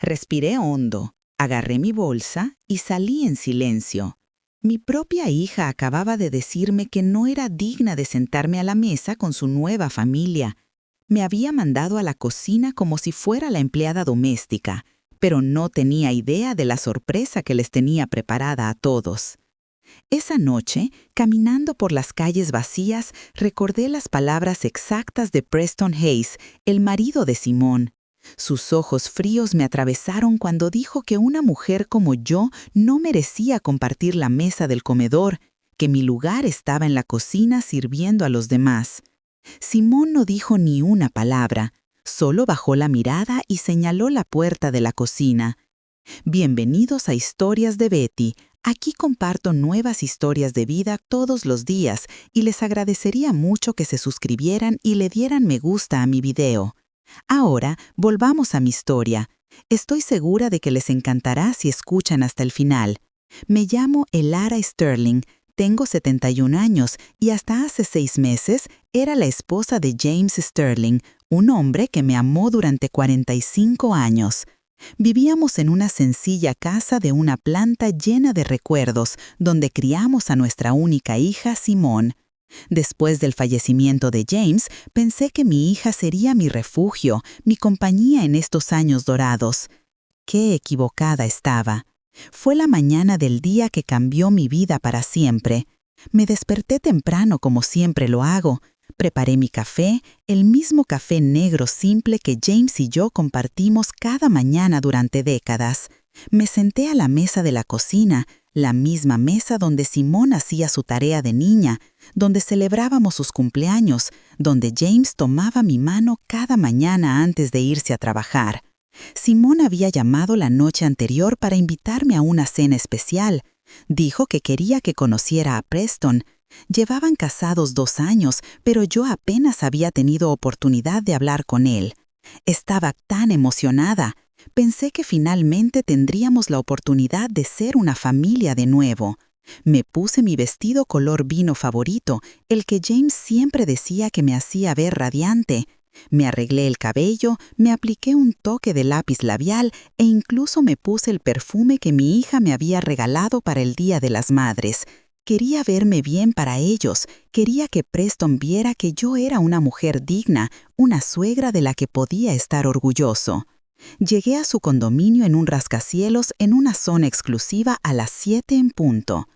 Respiré hondo, agarré mi bolsa y salí en silencio. Mi propia hija acababa de decirme que no era digna de sentarme a la mesa con su nueva familia. Me había mandado a la cocina como si fuera la empleada doméstica, pero no tenía idea de la sorpresa que les tenía preparada a todos. Esa noche, caminando por las calles vacías, recordé las palabras exactas de Preston Hayes, el marido de Simone. Sus ojos fríos me atravesaron cuando dijo que una mujer como yo no merecía compartir la mesa del comedor, que mi lugar estaba en la cocina sirviendo a los demás. Simone no dijo ni una palabra, solo bajó la mirada y señaló la puerta de la cocina. Bienvenidos a Historias de Betty. Aquí comparto nuevas historias de vida todos los días y les agradecería mucho que se suscribieran y le dieran me gusta a mi video. Ahora, volvamos a mi historia. Estoy segura de que les encantará si escuchan hasta el final. Me llamo Elara Sterling, tengo 71 años y hasta hace 6 meses era la esposa de James Sterling, un hombre que me amó durante 45 años. Vivíamos en una sencilla casa de una planta llena de recuerdos, donde criamos a nuestra única hija, Simone. Después del fallecimiento de James, pensé que mi hija sería mi refugio, mi compañía en estos años dorados. Qué equivocada estaba. Fue la mañana del día que cambió mi vida para siempre. Me desperté temprano como siempre lo hago. Preparé mi café, el mismo café negro simple que James y yo compartimos cada mañana durante décadas. Me senté a la mesa de la cocina, la misma mesa donde Simone hacía su tarea de niña, donde celebrábamos sus cumpleaños, donde James tomaba mi mano cada mañana antes de irse a trabajar. Simone había llamado la noche anterior para invitarme a una cena especial. Dijo que quería que conociera a Preston. Llevaban casados 2 años, pero yo apenas había tenido oportunidad de hablar con él. Estaba tan emocionada. Pensé que finalmente tendríamos la oportunidad de ser una familia de nuevo. Me puse mi vestido color vino favorito, el que James siempre decía que me hacía ver radiante. Me arreglé el cabello, me apliqué un toque de lápiz labial e incluso me puse el perfume que mi hija me había regalado para el Día de las Madres. Quería verme bien para ellos, quería que Preston viera que yo era una mujer digna, una suegra de la que podía estar orgulloso. Llegué a su condominio en un rascacielos en una zona exclusiva a las 7 en punto.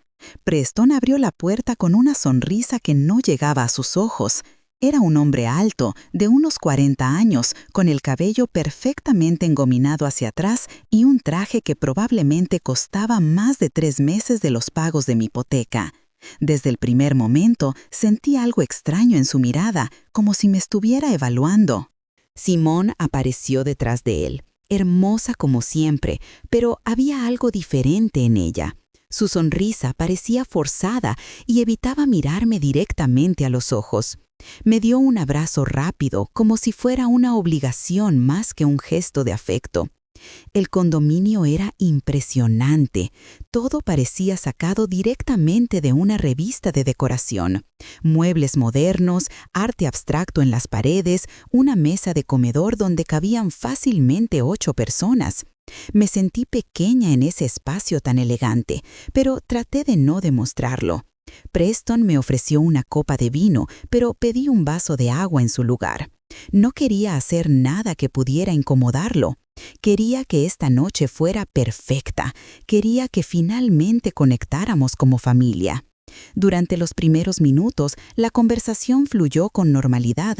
Preston abrió la puerta con una sonrisa que no llegaba a sus ojos. Era un hombre alto, de unos 40 años, con el cabello perfectamente engominado hacia atrás y un traje que probablemente costaba más de 3 meses de los pagos de mi hipoteca. Desde el primer momento sentí algo extraño en su mirada, como si me estuviera evaluando. Simone apareció detrás de él, hermosa como siempre, pero había algo diferente en ella. Su sonrisa parecía forzada y evitaba mirarme directamente a los ojos. Me dio un abrazo rápido, como si fuera una obligación más que un gesto de afecto. El condominio era impresionante. Todo parecía sacado directamente de una revista de decoración. Muebles modernos, arte abstracto en las paredes, una mesa de comedor donde cabían fácilmente 8 personas. Me sentí pequeña en ese espacio tan elegante, pero traté de no demostrarlo. Preston me ofreció una copa de vino, pero pedí un vaso de agua en su lugar. No quería hacer nada que pudiera incomodarlo. Quería que esta noche fuera perfecta. Quería que finalmente conectáramos como familia. Durante los primeros minutos, la conversación fluyó con normalidad.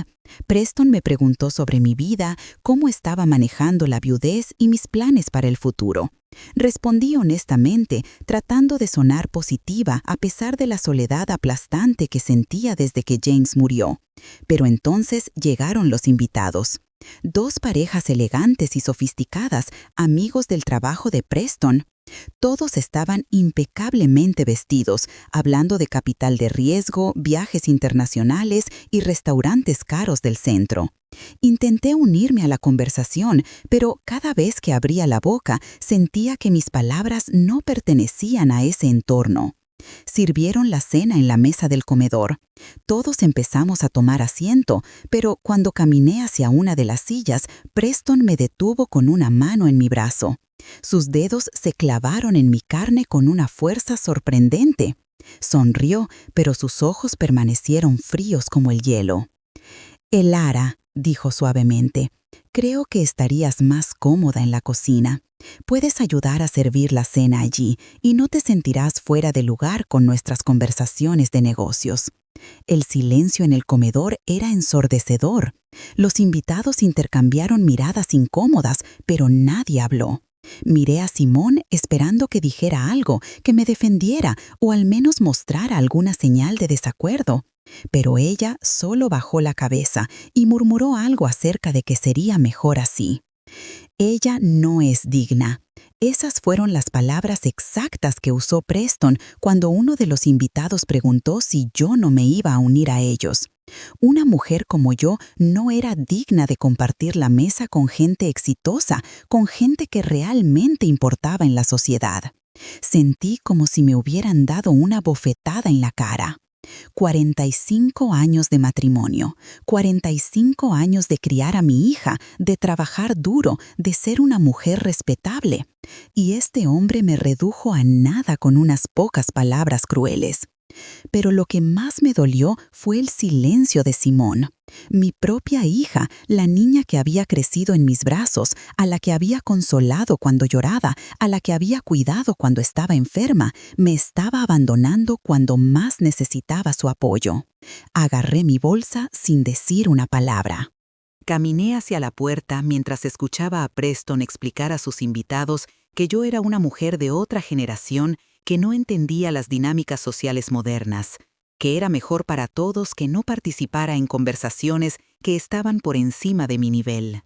Preston me preguntó sobre mi vida, cómo estaba manejando la viudez y mis planes para el futuro. Respondí honestamente, tratando de sonar positiva a pesar de la soledad aplastante que sentía desde que James murió. Pero entonces llegaron los invitados. 2 parejas elegantes y sofisticadas, amigos del trabajo de Preston. Todos estaban impecablemente vestidos, hablando de capital de riesgo, viajes internacionales y restaurantes caros del centro. Intenté unirme a la conversación, pero cada vez que abría la boca sentía que mis palabras no pertenecían a ese entorno. Sirvieron la cena en la mesa del comedor. Todos empezamos a tomar asiento, pero cuando caminé hacia una de las sillas, Preston me detuvo con una mano en mi brazo. Sus dedos se clavaron en mi carne con una fuerza sorprendente. Sonrió, pero sus ojos permanecieron fríos como el hielo. «Elara», dijo suavemente, «creo que estarías más cómoda en la cocina. Puedes ayudar a servir la cena allí y no te sentirás fuera de lugar con nuestras conversaciones de negocios». El silencio en el comedor era ensordecedor. Los invitados intercambiaron miradas incómodas, pero nadie habló. Miré a Simón esperando que dijera algo, que me defendiera o al menos mostrara alguna señal de desacuerdo. Pero ella solo bajó la cabeza y murmuró algo acerca de que sería mejor así. «Ella no es digna». Esas fueron las palabras exactas que usó Preston cuando uno de los invitados preguntó si yo no me iba a unir a ellos. Una mujer como yo no era digna de compartir la mesa con gente exitosa, con gente que realmente importaba en la sociedad. Sentí como si me hubieran dado una bofetada en la cara. 45 años de matrimonio, 45 años de criar a mi hija, de trabajar duro, de ser una mujer respetable. Y este hombre me redujo a nada con unas pocas palabras crueles. Pero lo que más me dolió fue el silencio de Simón. Mi propia hija, la niña que había crecido en mis brazos, a la que había consolado cuando lloraba, a la que había cuidado cuando estaba enferma, me estaba abandonando cuando más necesitaba su apoyo. Agarré mi bolsa sin decir una palabra. Caminé hacia la puerta mientras escuchaba a Preston explicar a sus invitados que yo era una mujer de otra generación que no entendía las dinámicas sociales modernas, que era mejor para todos que no participara en conversaciones que estaban por encima de mi nivel.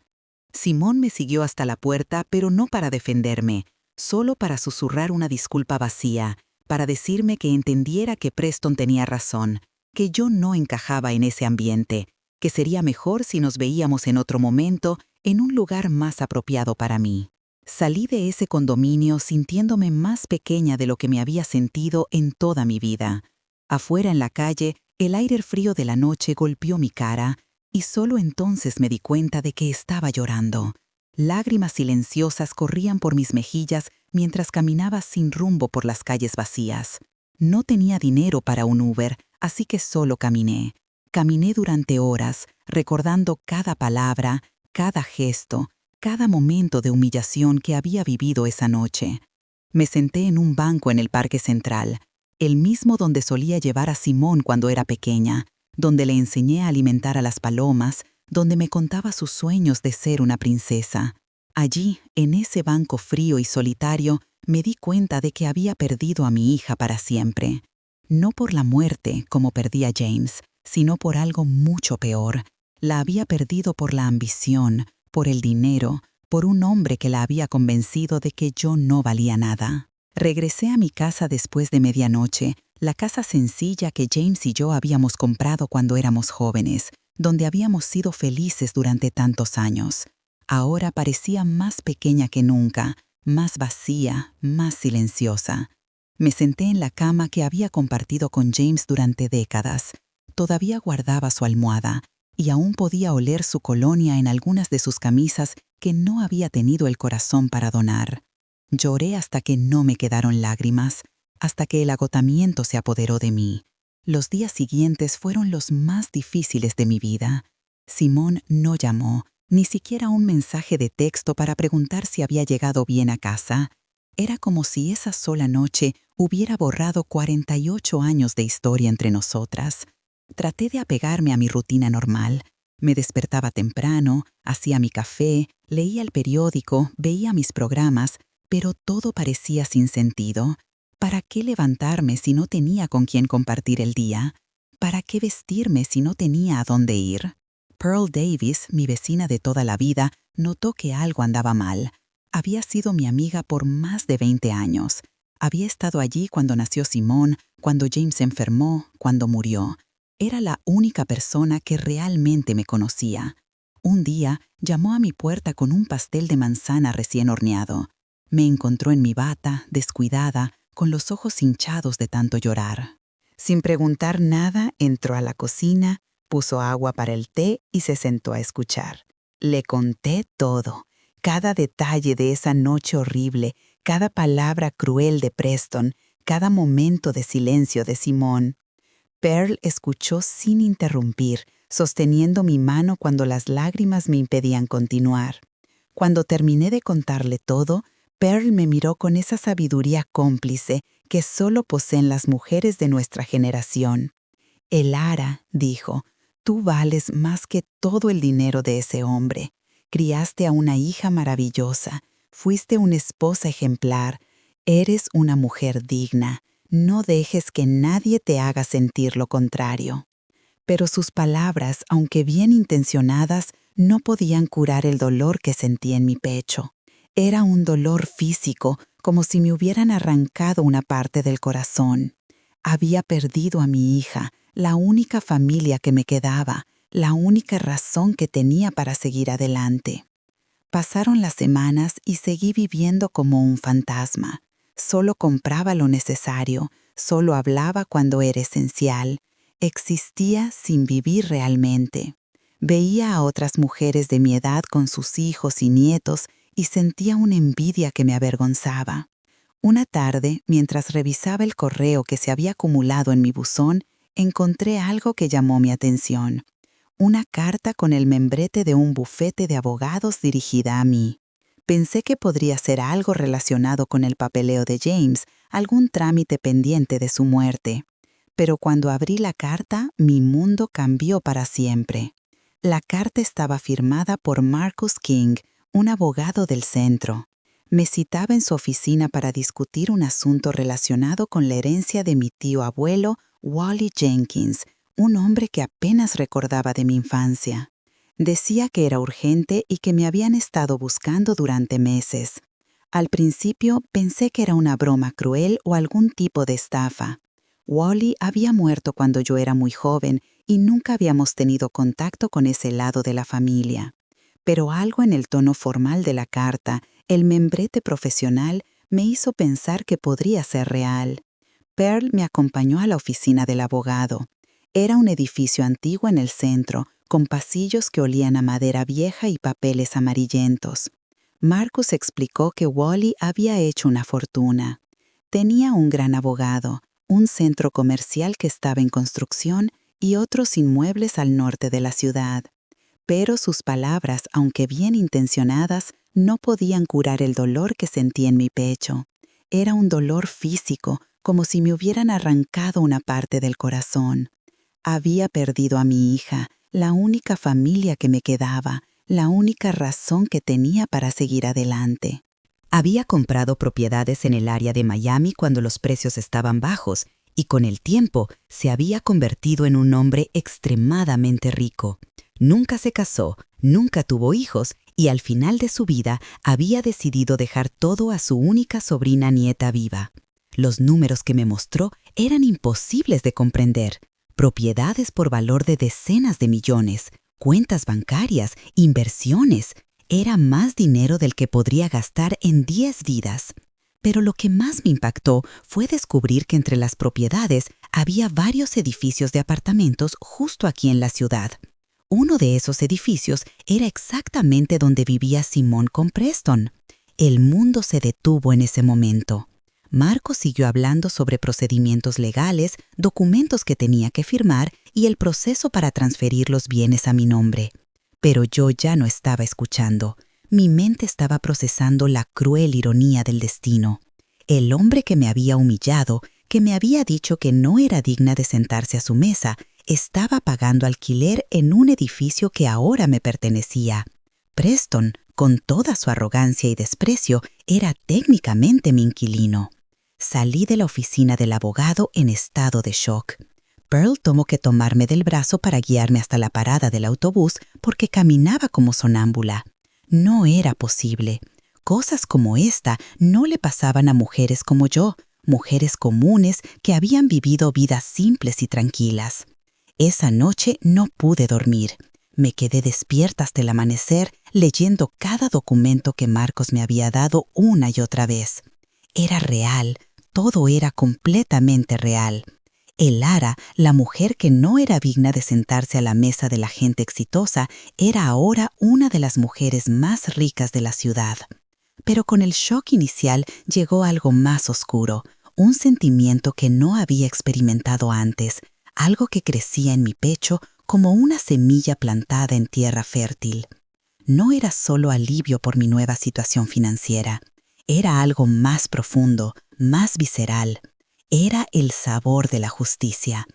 Simón me siguió hasta la puerta, pero no para defenderme, solo para susurrar una disculpa vacía, para decirme que entendiera que Preston tenía razón, que yo no encajaba en ese ambiente, que sería mejor si nos veíamos en otro momento, en un lugar más apropiado para mí. Salí de ese condominio sintiéndome más pequeña de lo que me había sentido en toda mi vida. Afuera en la calle, el aire frío de la noche golpeó mi cara y solo entonces me di cuenta de que estaba llorando. Lágrimas silenciosas corrían por mis mejillas mientras caminaba sin rumbo por las calles vacías. No tenía dinero para un Uber, así que solo caminé. Caminé durante horas, recordando cada palabra, cada gesto, cada momento de humillación que había vivido esa noche. Me senté en un banco en el Parque Central, el mismo donde solía llevar a Simón cuando era pequeña, donde le enseñé a alimentar a las palomas, donde me contaba sus sueños de ser una princesa. Allí, en ese banco frío y solitario, me di cuenta de que había perdido a mi hija para siempre. No por la muerte, como perdí a James, sino por algo mucho peor. La había perdido por la ambición, por el dinero, por un hombre que la había convencido de que yo no valía nada. Regresé a mi casa después de medianoche, la casa sencilla que James y yo habíamos comprado cuando éramos jóvenes, donde habíamos sido felices durante tantos años. Ahora parecía más pequeña que nunca, más vacía, más silenciosa. Me senté en la cama que había compartido con James durante décadas. Todavía guardaba su almohada, y aún podía oler su colonia en algunas de sus camisas que no había tenido el corazón para donar. Lloré hasta que no me quedaron lágrimas, hasta que el agotamiento se apoderó de mí. Los días siguientes fueron los más difíciles de mi vida. Simón no llamó, ni siquiera un mensaje de texto para preguntar si había llegado bien a casa. Era como si esa sola noche hubiera borrado 48 años de historia entre nosotras. Traté de apegarme a mi rutina normal. Me despertaba temprano, hacía mi café, leía el periódico, veía mis programas, pero todo parecía sin sentido. ¿Para qué levantarme si no tenía con quién compartir el día? ¿Para qué vestirme si no tenía a dónde ir? Pearl Davis, mi vecina de toda la vida, notó que algo andaba mal. Había sido mi amiga por más de 20 años. Había estado allí cuando nació Simón, cuando James se enfermó, cuando murió. Era la única persona que realmente me conocía. Un día llamó a mi puerta con un pastel de manzana recién horneado. Me encontró en mi bata, descuidada, con los ojos hinchados de tanto llorar. Sin preguntar nada, entró a la cocina, puso agua para el té y se sentó a escuchar. Le conté todo, cada detalle de esa noche horrible, cada palabra cruel de Preston, cada momento de silencio de Simón. Pearl escuchó sin interrumpir, sosteniendo mi mano cuando las lágrimas me impedían continuar. Cuando terminé de contarle todo, Pearl me miró con esa sabiduría cómplice que solo poseen las mujeres de nuestra generación. Elara, dijo, tú vales más que todo el dinero de ese hombre. Criaste a una hija maravillosa, fuiste una esposa ejemplar, eres una mujer digna. No dejes que nadie te haga sentir lo contrario. Pero sus palabras, aunque bien intencionadas, no podían curar el dolor que sentí en mi pecho. Era un dolor físico, como si me hubieran arrancado una parte del corazón. Había perdido a mi hija, la única familia que me quedaba, la única razón que tenía para seguir adelante. Pasaron las semanas y seguí viviendo como un fantasma. Solo compraba lo necesario, solo hablaba cuando era esencial. Existía sin vivir realmente. Veía a otras mujeres de mi edad con sus hijos y nietos y sentía una envidia que me avergonzaba. Una tarde, mientras revisaba el correo que se había acumulado en mi buzón, encontré algo que llamó mi atención. Una carta con el membrete de un bufete de abogados dirigida a mí. Pensé que podría ser algo relacionado con el papeleo de James, algún trámite pendiente de su muerte. Pero cuando abrí la carta, mi mundo cambió para siempre. La carta estaba firmada por Marcus King, un abogado del centro. Me citaba en su oficina para discutir un asunto relacionado con la herencia de mi tío abuelo, Wally Jenkins, un hombre que apenas recordaba de mi infancia. Decía que era urgente y que me habían estado buscando durante meses. Al principio pensé que era una broma cruel o algún tipo de estafa. Wally había muerto cuando yo era muy joven y nunca habíamos tenido contacto con ese lado de la familia. Pero algo en el tono formal de la carta, el membrete profesional, me hizo pensar que podría ser real. Pearl me acompañó a la oficina del abogado. Era un edificio antiguo en el centro, con pasillos que olían a madera vieja y papeles amarillentos. Marcus explicó que Wally había hecho una fortuna. Tenía un gran abogado, un centro comercial que estaba en construcción y otros inmuebles al norte de la ciudad. Pero sus palabras, aunque bien intencionadas, no podían curar el dolor que sentí en mi pecho. Era un dolor físico, como si me hubieran arrancado una parte del corazón. Había perdido a mi hija, la única familia que me quedaba, la única razón que tenía para seguir adelante. Había comprado propiedades en el área de Miami cuando los precios estaban bajos y con el tiempo se había convertido en un hombre extremadamente rico. Nunca se casó, nunca tuvo hijos y al final de su vida había decidido dejar todo a su única sobrina nieta viva. Los números que me mostró eran imposibles de comprender. Propiedades por valor de decenas de millones, cuentas bancarias, inversiones. Era más dinero del que podría gastar en 10 vidas. Pero lo que más me impactó fue descubrir que entre las propiedades había varios edificios de apartamentos justo aquí en la ciudad. Uno de esos edificios era exactamente donde vivía Simón con Preston. El mundo se detuvo en ese momento. Marco siguió hablando sobre procedimientos legales, documentos que tenía que firmar y el proceso para transferir los bienes a mi nombre. Pero yo ya no estaba escuchando. Mi mente estaba procesando la cruel ironía del destino. El hombre que me había humillado, que me había dicho que no era digna de sentarse a su mesa, estaba pagando alquiler en un edificio que ahora me pertenecía. Preston, con toda su arrogancia y desprecio, era técnicamente mi inquilino. Salí de la oficina del abogado en estado de shock. Pearl tuvo que tomarme del brazo para guiarme hasta la parada del autobús porque caminaba como sonámbula. No era posible. Cosas como esta no le pasaban a mujeres como yo, mujeres comunes que habían vivido vidas simples y tranquilas. Esa noche no pude dormir. Me quedé despierta hasta el amanecer leyendo cada documento que Marcos me había dado una y otra vez. Era real. todo era completamente real. Elara, la mujer que no era digna de sentarse a la mesa de la gente exitosa, era ahora una de las mujeres más ricas de la ciudad. Pero con el shock inicial llegó algo más oscuro, un sentimiento que no había experimentado antes, algo que crecía en mi pecho como una semilla plantada en tierra fértil. No era solo alivio por mi nueva situación financiera, era algo más profundo, más visceral. Era el sabor de la justicia,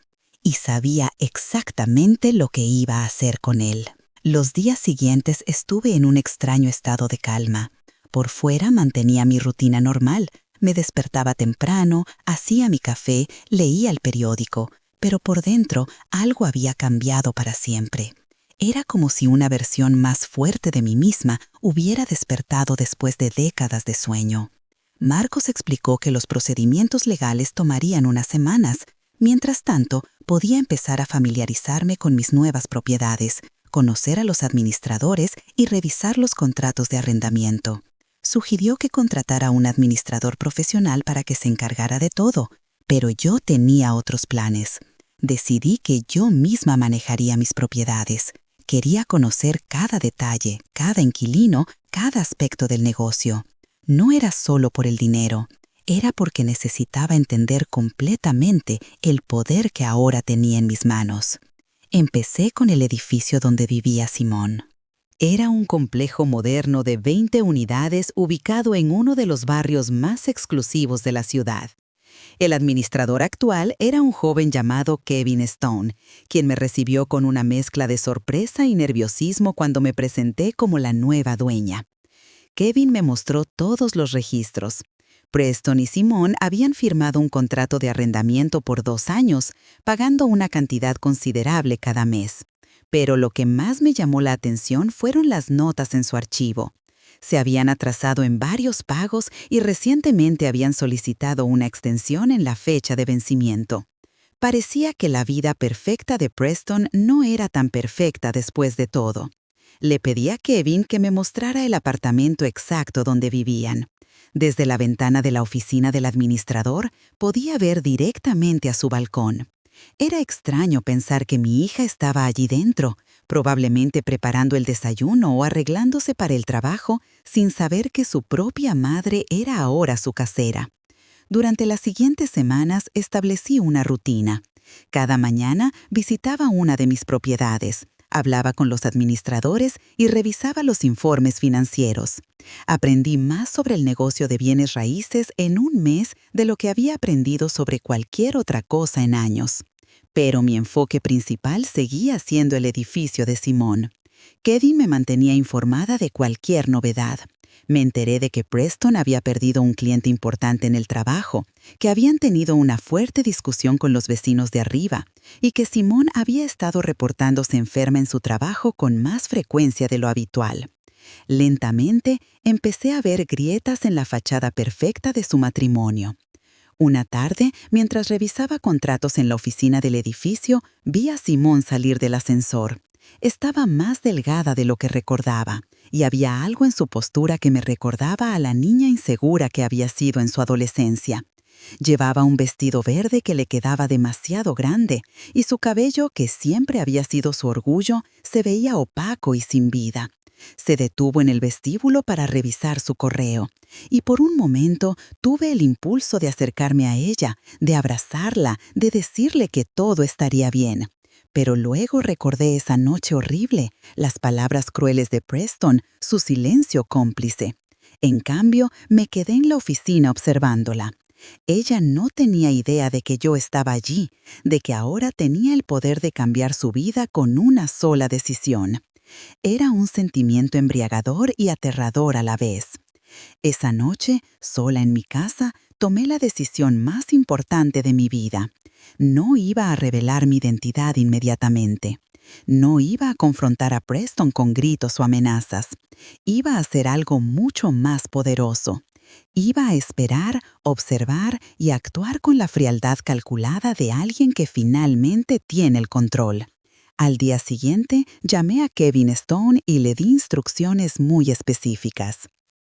y sabía exactamente lo que iba a hacer con él. Los días siguientes estuve en un extraño estado de calma. Por fuera mantenía mi rutina normal, me despertaba temprano, hacía mi café, leía el periódico, pero por dentro algo había cambiado para siempre. Era como si una versión más fuerte de mí misma hubiera despertado después de décadas de sueño. Marcos explicó que los procedimientos legales tomarían unas semanas. Mientras tanto, podía empezar a familiarizarme con mis nuevas propiedades, conocer a los administradores y revisar los contratos de arrendamiento. Sugirió que contratara a un administrador profesional para que se encargara de todo, pero yo tenía otros planes. Decidí que yo misma manejaría mis propiedades. Quería conocer cada detalle, cada inquilino, cada aspecto del negocio. No era solo por el dinero, era porque necesitaba entender completamente el poder que ahora tenía en mis manos. Empecé con el edificio donde vivía Simón. Era un complejo moderno de 20 unidades ubicado en uno de los barrios más exclusivos de la ciudad. El administrador actual era un joven llamado Kevin Stone, quien me recibió con una mezcla de sorpresa y nerviosismo cuando me presenté como la nueva dueña. Kevin me mostró todos los registros. Preston y Simón habían firmado un contrato de arrendamiento por 2 años, pagando una cantidad considerable cada mes. Pero lo que más me llamó la atención fueron las notas en su archivo. Se habían atrasado en varios pagos y recientemente habían solicitado una extensión en la fecha de vencimiento. Parecía que la vida perfecta de Preston no era tan perfecta después de todo. Le pedí a Kevin que me mostrara el apartamento exacto donde vivían. Desde la ventana de la oficina del administrador podía ver directamente a su balcón. Era extraño pensar que mi hija estaba allí dentro, probablemente preparando el desayuno o arreglándose para el trabajo, sin saber que su propia madre era ahora su casera. Durante las siguientes semanas establecí una rutina. Cada mañana visitaba una de mis propiedades. Hablaba con los administradores y revisaba los informes financieros. Aprendí más sobre el negocio de bienes raíces en un mes de lo que había aprendido sobre cualquier otra cosa en años. Pero mi enfoque principal seguía siendo el edificio de Simón. Kevin me mantenía informada de cualquier novedad. Me enteré de que Preston había perdido un cliente importante en el trabajo, que habían tenido una fuerte discusión con los vecinos de arriba y que Simón había estado reportándose enferma en su trabajo con más frecuencia de lo habitual. Lentamente empecé a ver grietas en la fachada perfecta de su matrimonio. Una tarde, mientras revisaba contratos en la oficina del edificio, vi a Simón salir del ascensor. Estaba más delgada de lo que recordaba, y había algo en su postura que me recordaba a la niña insegura que había sido en su adolescencia. Llevaba un vestido verde que le quedaba demasiado grande, y su cabello, que siempre había sido su orgullo, se veía opaco y sin vida. Se detuvo en el vestíbulo para revisar su correo, y por un momento tuve el impulso de acercarme a ella, de abrazarla, de decirle que todo estaría bien. Pero luego recordé esa noche horrible, las palabras crueles de Preston, su silencio cómplice. En cambio, me quedé en la oficina observándola. Ella no tenía idea de que yo estaba allí, de que ahora tenía el poder de cambiar su vida con una sola decisión. Era un sentimiento embriagador y aterrador a la vez. Esa noche, sola en mi casa, tomé la decisión más importante de mi vida. No iba a revelar mi identidad inmediatamente. No iba a confrontar a Preston con gritos o amenazas. Iba a hacer algo mucho más poderoso. Iba a esperar, observar y actuar con la frialdad calculada de alguien que finalmente tiene el control. Al día siguiente, llamé a Kevin Stone y le di instrucciones muy específicas.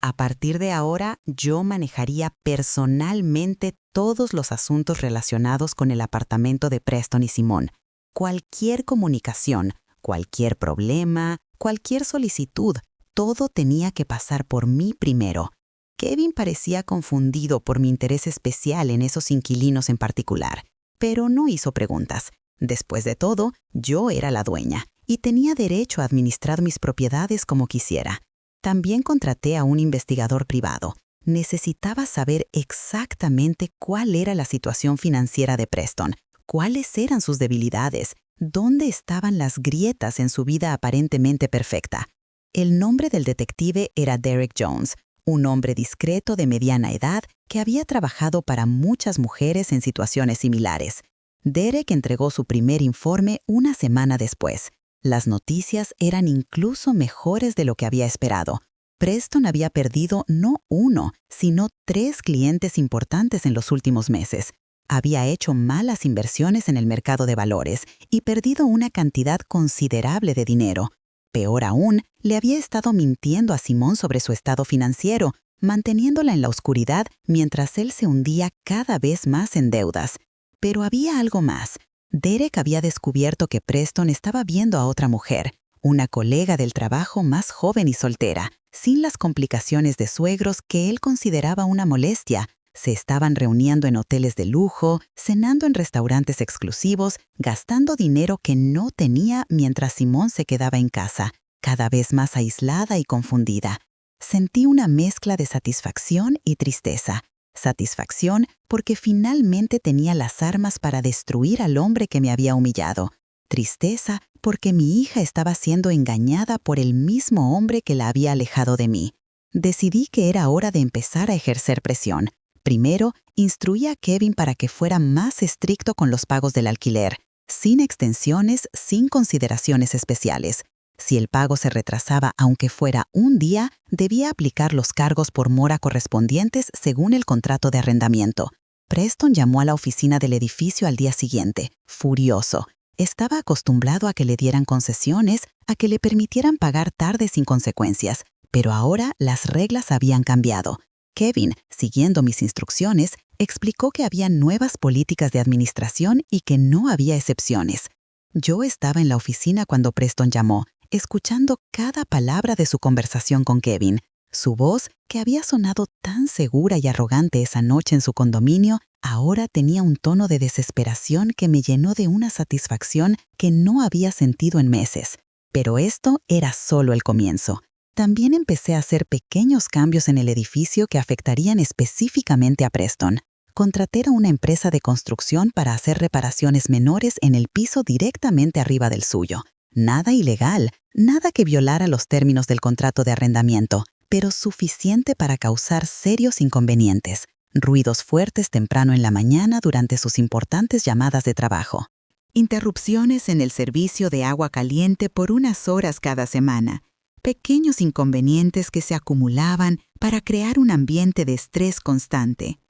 A partir de ahora, yo manejaría personalmente todos los asuntos relacionados con el apartamento de Preston y Simone. Cualquier comunicación, cualquier problema, cualquier solicitud, todo tenía que pasar por mí primero. Kevin parecía confundido por mi interés especial en esos inquilinos en particular, pero no hizo preguntas. Después de todo, yo era la dueña y tenía derecho a administrar mis propiedades como quisiera. También contraté a un investigador privado. Necesitaba saber exactamente cuál era la situación financiera de Preston, cuáles eran sus debilidades, dónde estaban las grietas en su vida aparentemente perfecta. El nombre del detective era Derek Jones, un hombre discreto de mediana edad que había trabajado para muchas mujeres en situaciones similares. Derek entregó su primer informe una semana después. Las noticias eran incluso mejores de lo que había esperado. Preston había perdido no 1, sino 3 clientes importantes en los últimos meses. Había hecho malas inversiones en el mercado de valores y perdido una cantidad considerable de dinero. Peor aún, le había estado mintiendo a Simone sobre su estado financiero, manteniéndola en la oscuridad mientras él se hundía cada vez más en deudas. Pero había algo más. Derek había descubierto que Preston estaba viendo a otra mujer, una colega del trabajo más joven y soltera, sin las complicaciones de suegros que él consideraba una molestia. Se estaban reuniendo en hoteles de lujo, cenando en restaurantes exclusivos, gastando dinero que no tenía mientras Simone se quedaba en casa, cada vez más aislada y confundida. Sentí una mezcla de satisfacción y tristeza. Satisfacción porque finalmente tenía las armas para destruir al hombre que me había humillado. Tristeza porque mi hija estaba siendo engañada por el mismo hombre que la había alejado de mí. Decidí que era hora de empezar a ejercer presión. Primero, instruí a Kevin para que fuera más estricto con los pagos del alquiler, sin extensiones, sin consideraciones especiales. Si el pago se retrasaba aunque fuera un día, debía aplicar los cargos por mora correspondientes según el contrato de arrendamiento. Preston llamó a la oficina del edificio al día siguiente, furioso. Estaba acostumbrado a que le dieran concesiones, a que le permitieran pagar tarde sin consecuencias, pero ahora las reglas habían cambiado. Kevin, siguiendo mis instrucciones, explicó que había nuevas políticas de administración y que no había excepciones. Yo estaba en la oficina cuando Preston llamó, escuchando cada palabra de su conversación con Kevin. Su voz, que había sonado tan segura y arrogante esa noche en su condominio, ahora tenía un tono de desesperación que me llenó de una satisfacción que no había sentido en meses. Pero esto era solo el comienzo. También empecé a hacer pequeños cambios en el edificio que afectarían específicamente a Preston. Contraté a una empresa de construcción para hacer reparaciones menores en el piso directamente arriba del suyo. Nada ilegal, nada que violara los términos del contrato de arrendamiento, pero suficiente para causar serios inconvenientes. Ruidos fuertes temprano en la mañana durante sus importantes llamadas de trabajo. Interrupciones en el servicio de agua caliente por unas horas cada semana. Pequeños inconvenientes que se acumulaban para crear un ambiente de estrés constante.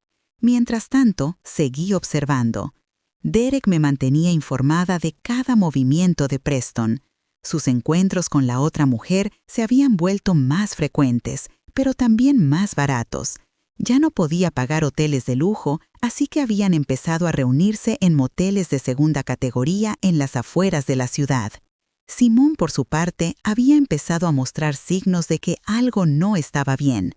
Mientras tanto, seguí observando. Derek me mantenía informada de cada movimiento de Preston. Sus encuentros con la otra mujer se habían vuelto más frecuentes, pero también más baratos. Ya no podía pagar hoteles de lujo, así que habían empezado a reunirse en moteles de segunda categoría en las afueras de la ciudad. Simone, por su parte, había empezado a mostrar signos de que algo no estaba bien.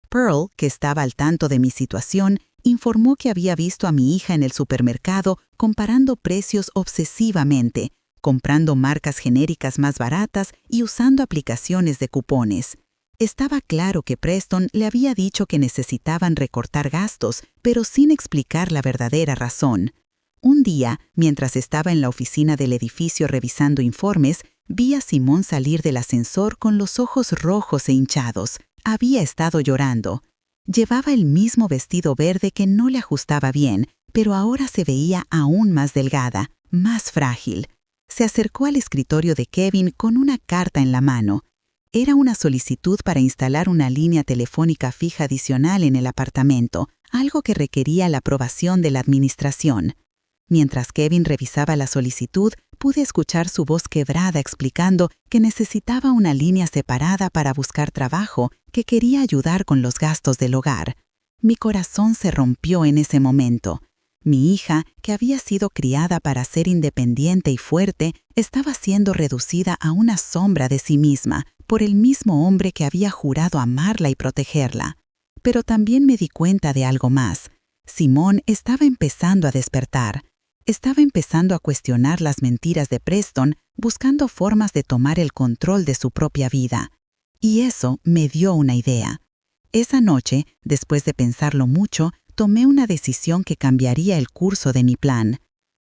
Pearl, que estaba al tanto de mi situación, informó que había visto a mi hija en el supermercado comparando precios obsesivamente, comprando marcas genéricas más baratas y usando aplicaciones de cupones. Estaba claro que Preston le había dicho que necesitaban recortar gastos, pero sin explicar la verdadera razón. Un día, mientras estaba en la oficina del edificio revisando informes, vi a Simone salir del ascensor con los ojos rojos e hinchados. Había estado llorando. Llevaba el mismo vestido verde que no le ajustaba bien, pero ahora se veía aún más delgada, más frágil. Se acercó al escritorio de Kevin con una carta en la mano. Era una solicitud para instalar una línea telefónica fija adicional en el apartamento, algo que requería la aprobación de la administración. Mientras Kevin revisaba la solicitud, Pude escuchar su voz quebrada explicando que necesitaba una línea separada para buscar trabajo, que quería ayudar con los gastos del hogar. Mi corazón se rompió en ese momento. Mi hija, que había sido criada para ser independiente y fuerte, estaba siendo reducida a una sombra de sí misma por el mismo hombre que había jurado amarla y protegerla. Pero también me di cuenta de algo más. Simone estaba empezando a despertar. Estaba empezando a cuestionar las mentiras de Preston, buscando formas de tomar el control de su propia vida. Y eso me dio una idea. Esa noche, después de pensarlo mucho, tomé una decisión que cambiaría el curso de mi plan.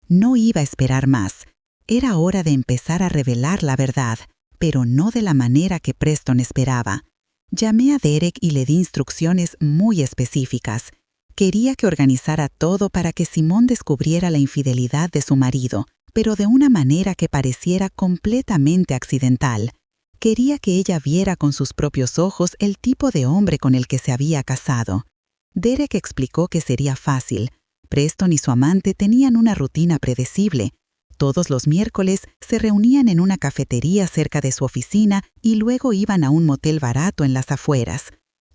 No iba a esperar más. Era hora de empezar a revelar la verdad, pero no de la manera que Preston esperaba. Llamé a Derek y le di instrucciones muy específicas. Quería que organizara todo para que Simone descubriera la infidelidad de su marido, pero de una manera que pareciera completamente accidental. Quería que ella viera con sus propios ojos el tipo de hombre con el que se había casado. Derek explicó que sería fácil. Preston y su amante tenían una rutina predecible. Todos los miércoles se reunían en una cafetería cerca de su oficina y luego iban a un motel barato en las afueras.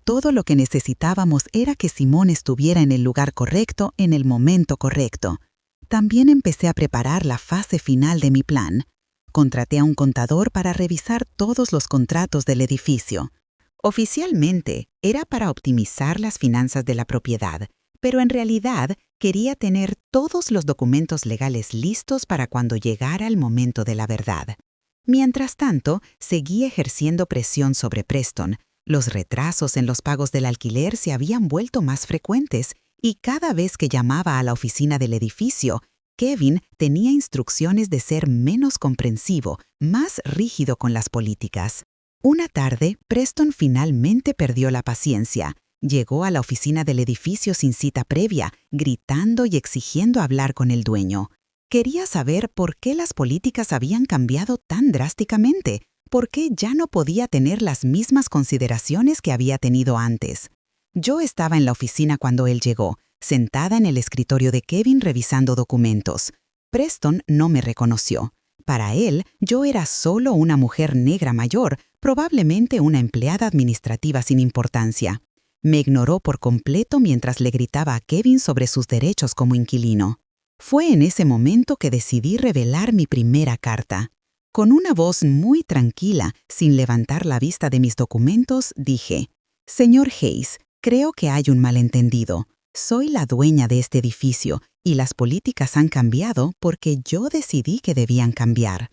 Todo lo que necesitábamos era que Simone estuviera en el lugar correcto en el momento correcto. También empecé a preparar la fase final de mi plan. Contraté a un contador para revisar todos los contratos del edificio. Oficialmente, era para optimizar las finanzas de la propiedad, pero en realidad quería tener todos los documentos legales listos para cuando llegara el momento de la verdad. Mientras tanto, seguí ejerciendo presión sobre Preston. Los retrasos en los pagos del alquiler se habían vuelto más frecuentes y cada vez que llamaba a la oficina del edificio, Kevin tenía instrucciones de ser menos comprensivo, más rígido con las políticas. Una tarde, Preston finalmente perdió la paciencia. Llegó a la oficina del edificio sin cita previa, gritando y exigiendo hablar con el dueño. Quería saber por qué las políticas habían cambiado tan drásticamente, por qué ya no podía tener las mismas consideraciones que había tenido antes. Yo estaba en la oficina cuando él llegó, sentada en el escritorio de Kevin revisando documentos. Preston no me reconoció. Para él, yo era solo una mujer negra mayor, probablemente una empleada administrativa sin importancia. Me ignoró por completo mientras le gritaba a Kevin sobre sus derechos como inquilino. Fue en ese momento que decidí revelar mi primera carta. Con una voz muy tranquila, sin levantar la vista de mis documentos, dije: «Señor Hayes, creo que hay un malentendido. Soy la dueña de este edificio y las políticas han cambiado porque yo decidí que debían cambiar».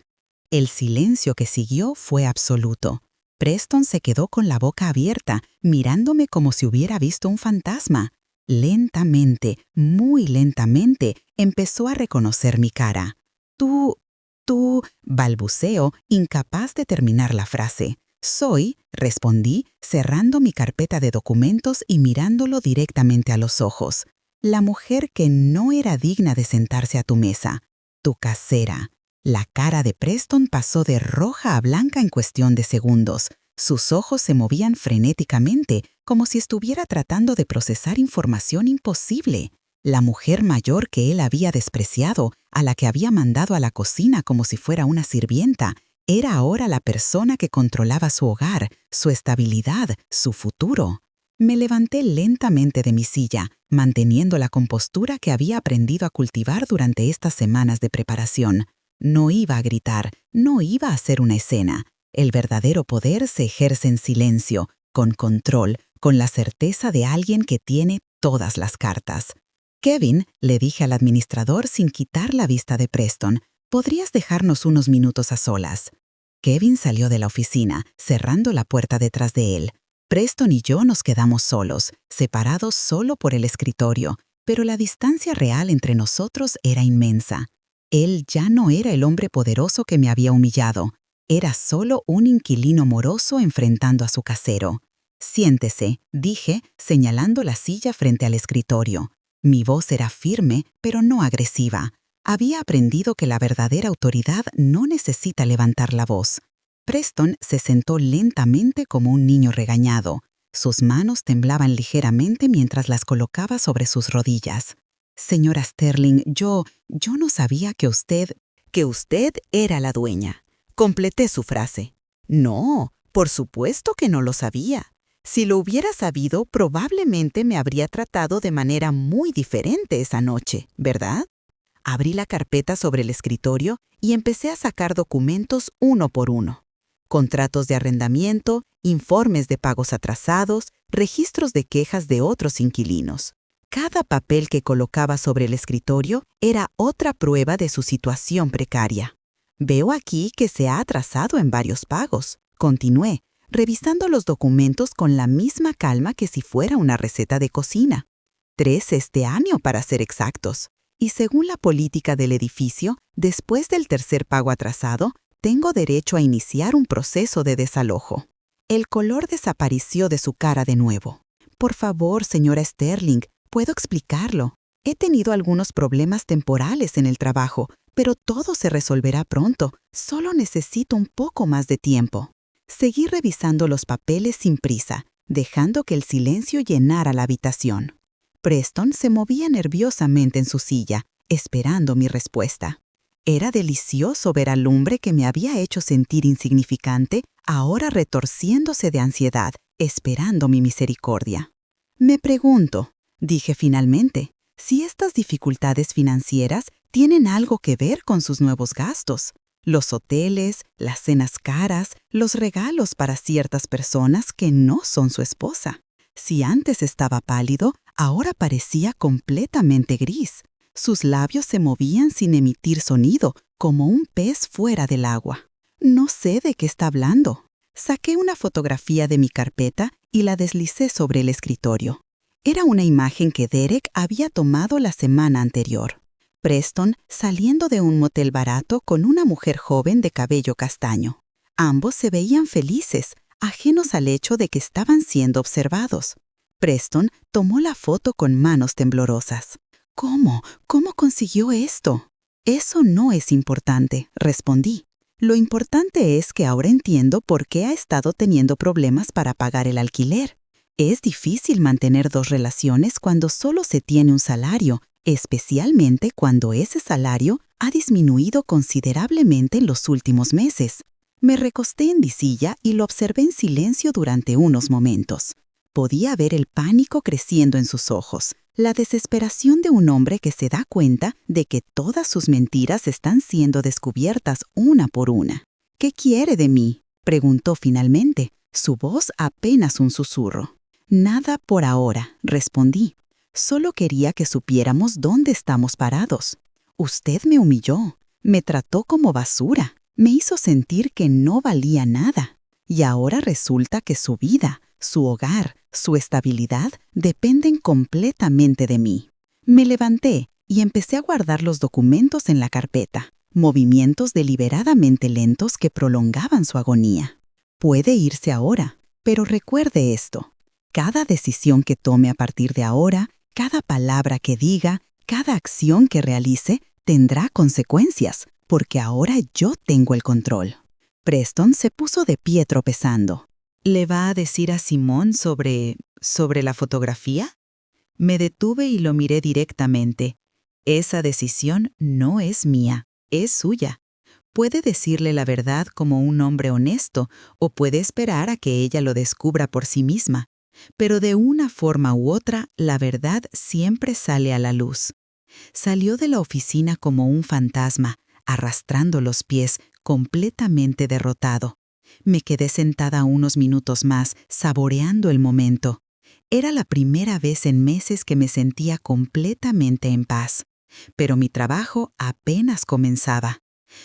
El silencio que siguió fue absoluto. Preston se quedó con la boca abierta, mirándome como si hubiera visto un fantasma. Lentamente, muy lentamente, empezó a reconocer mi cara. Tú, balbuceó, incapaz de terminar la frase. «Soy», respondí, cerrando mi carpeta de documentos y mirándolo directamente a los ojos. «La mujer que no era digna de sentarse a tu mesa. Tu casera». La cara de Preston pasó de roja a blanca en cuestión de segundos. Sus ojos se movían frenéticamente, como si estuviera tratando de procesar información imposible. La mujer mayor que él había despreciado, a la que había mandado a la cocina como si fuera una sirvienta, era ahora la persona que controlaba su hogar, su estabilidad, su futuro. Me levanté lentamente de mi silla, manteniendo la compostura que había aprendido a cultivar durante estas semanas de preparación. No iba a gritar, no iba a hacer una escena. El verdadero poder se ejerce en silencio, con control, con la certeza de alguien que tiene todas las cartas. «Kevin», le dije al administrador sin quitar la vista de Preston, «¿podrías dejarnos unos minutos a solas?» Kevin salió de la oficina, cerrando la puerta detrás de él. Preston y yo nos quedamos solos, separados solo por el escritorio, pero la distancia real entre nosotros era inmensa. Él ya no era el hombre poderoso que me había humillado. Era solo un inquilino moroso enfrentando a su casero. «Siéntese», dije, señalando la silla frente al escritorio. Mi voz era firme, pero no agresiva. Había aprendido que la verdadera autoridad no necesita levantar la voz. Preston se sentó lentamente como un niño regañado. Sus manos temblaban ligeramente mientras las colocaba sobre sus rodillas. «Señora Sterling, yo no sabía que usted...» que usted era la dueña. Completé su frase. No, por supuesto que no lo sabía. Si lo hubiera sabido, probablemente me habría tratado de manera muy diferente esa noche, ¿verdad? Abrí la carpeta sobre el escritorio y empecé a sacar documentos uno por uno. Contratos de arrendamiento, informes de pagos atrasados, registros de quejas de otros inquilinos. Cada papel que colocaba sobre el escritorio era otra prueba de su situación precaria. Veo aquí que se ha atrasado en varios pagos. Continué, revisando los documentos con la misma calma que si fuera una receta de cocina. 3 este año para ser exactos. Y según la política del edificio, después del tercer pago atrasado, tengo derecho a iniciar un proceso de desalojo. El color desapareció de su cara de nuevo. Por favor, señora Sterling, puedo explicarlo. He tenido algunos problemas temporales en el trabajo, pero todo se resolverá pronto. Solo necesito un poco más de tiempo. Seguí revisando los papeles sin prisa, dejando que el silencio llenara la habitación. Preston se movía nerviosamente en su silla, esperando mi respuesta. Era delicioso ver al hombre que me había hecho sentir insignificante, ahora retorciéndose de ansiedad, esperando mi misericordia. Me pregunto, dije finalmente, si estas dificultades financieras tienen algo que ver con sus nuevos gastos. Los hoteles, las cenas caras, los regalos para ciertas personas que no son su esposa. Si antes estaba pálido, ahora parecía completamente gris. Sus labios se movían sin emitir sonido, como un pez fuera del agua. No sé de qué está hablando. Saqué una fotografía de mi carpeta y la deslicé sobre el escritorio. Era una imagen que Derek había tomado la semana anterior. Preston saliendo de un motel barato con una mujer joven de cabello castaño. Ambos se veían felices, ajenos al hecho de que estaban siendo observados. Preston tomó la foto con manos temblorosas. ¿Cómo? ¿Cómo consiguió esto? Eso no es importante, respondí. Lo importante es que ahora entiendo por qué ha estado teniendo problemas para pagar el alquiler. Es difícil mantener 2 relaciones cuando solo se tiene un salario, especialmente cuando ese salario ha disminuido considerablemente en los últimos meses. Me recosté en mi silla y lo observé en silencio durante unos momentos. Podía ver el pánico creciendo en sus ojos, la desesperación de un hombre que se da cuenta de que todas sus mentiras están siendo descubiertas una por una. ¿Qué quiere de mí?, preguntó finalmente, su voz apenas un susurro. Nada por ahora, respondí. Solo quería que supiéramos dónde estamos parados. Usted me humilló, me trató como basura, me hizo sentir que no valía nada. Y ahora resulta que su vida, su hogar, su estabilidad dependen completamente de mí. Me levanté y empecé a guardar los documentos en la carpeta, movimientos deliberadamente lentos que prolongaban su agonía. Puede irse ahora, pero recuerde esto. Cada decisión que tome a partir de ahora, cada palabra que diga, cada acción que realice, tendrá consecuencias, porque ahora yo tengo el control. Preston se puso de pie tropezando. ¿Le va a decir a Simón sobre la fotografía? Me detuve y lo miré directamente. Esa decisión no es mía, es suya. Puede decirle la verdad como un hombre honesto o puede esperar a que ella lo descubra por sí misma. Pero de una forma u otra, la verdad siempre sale a la luz. Salió de la oficina como un fantasma, arrastrando los pies, completamente derrotado. Me quedé sentada unos minutos más, saboreando el momento. Era la primera vez en meses que me sentía completamente en paz. Pero mi trabajo apenas comenzaba.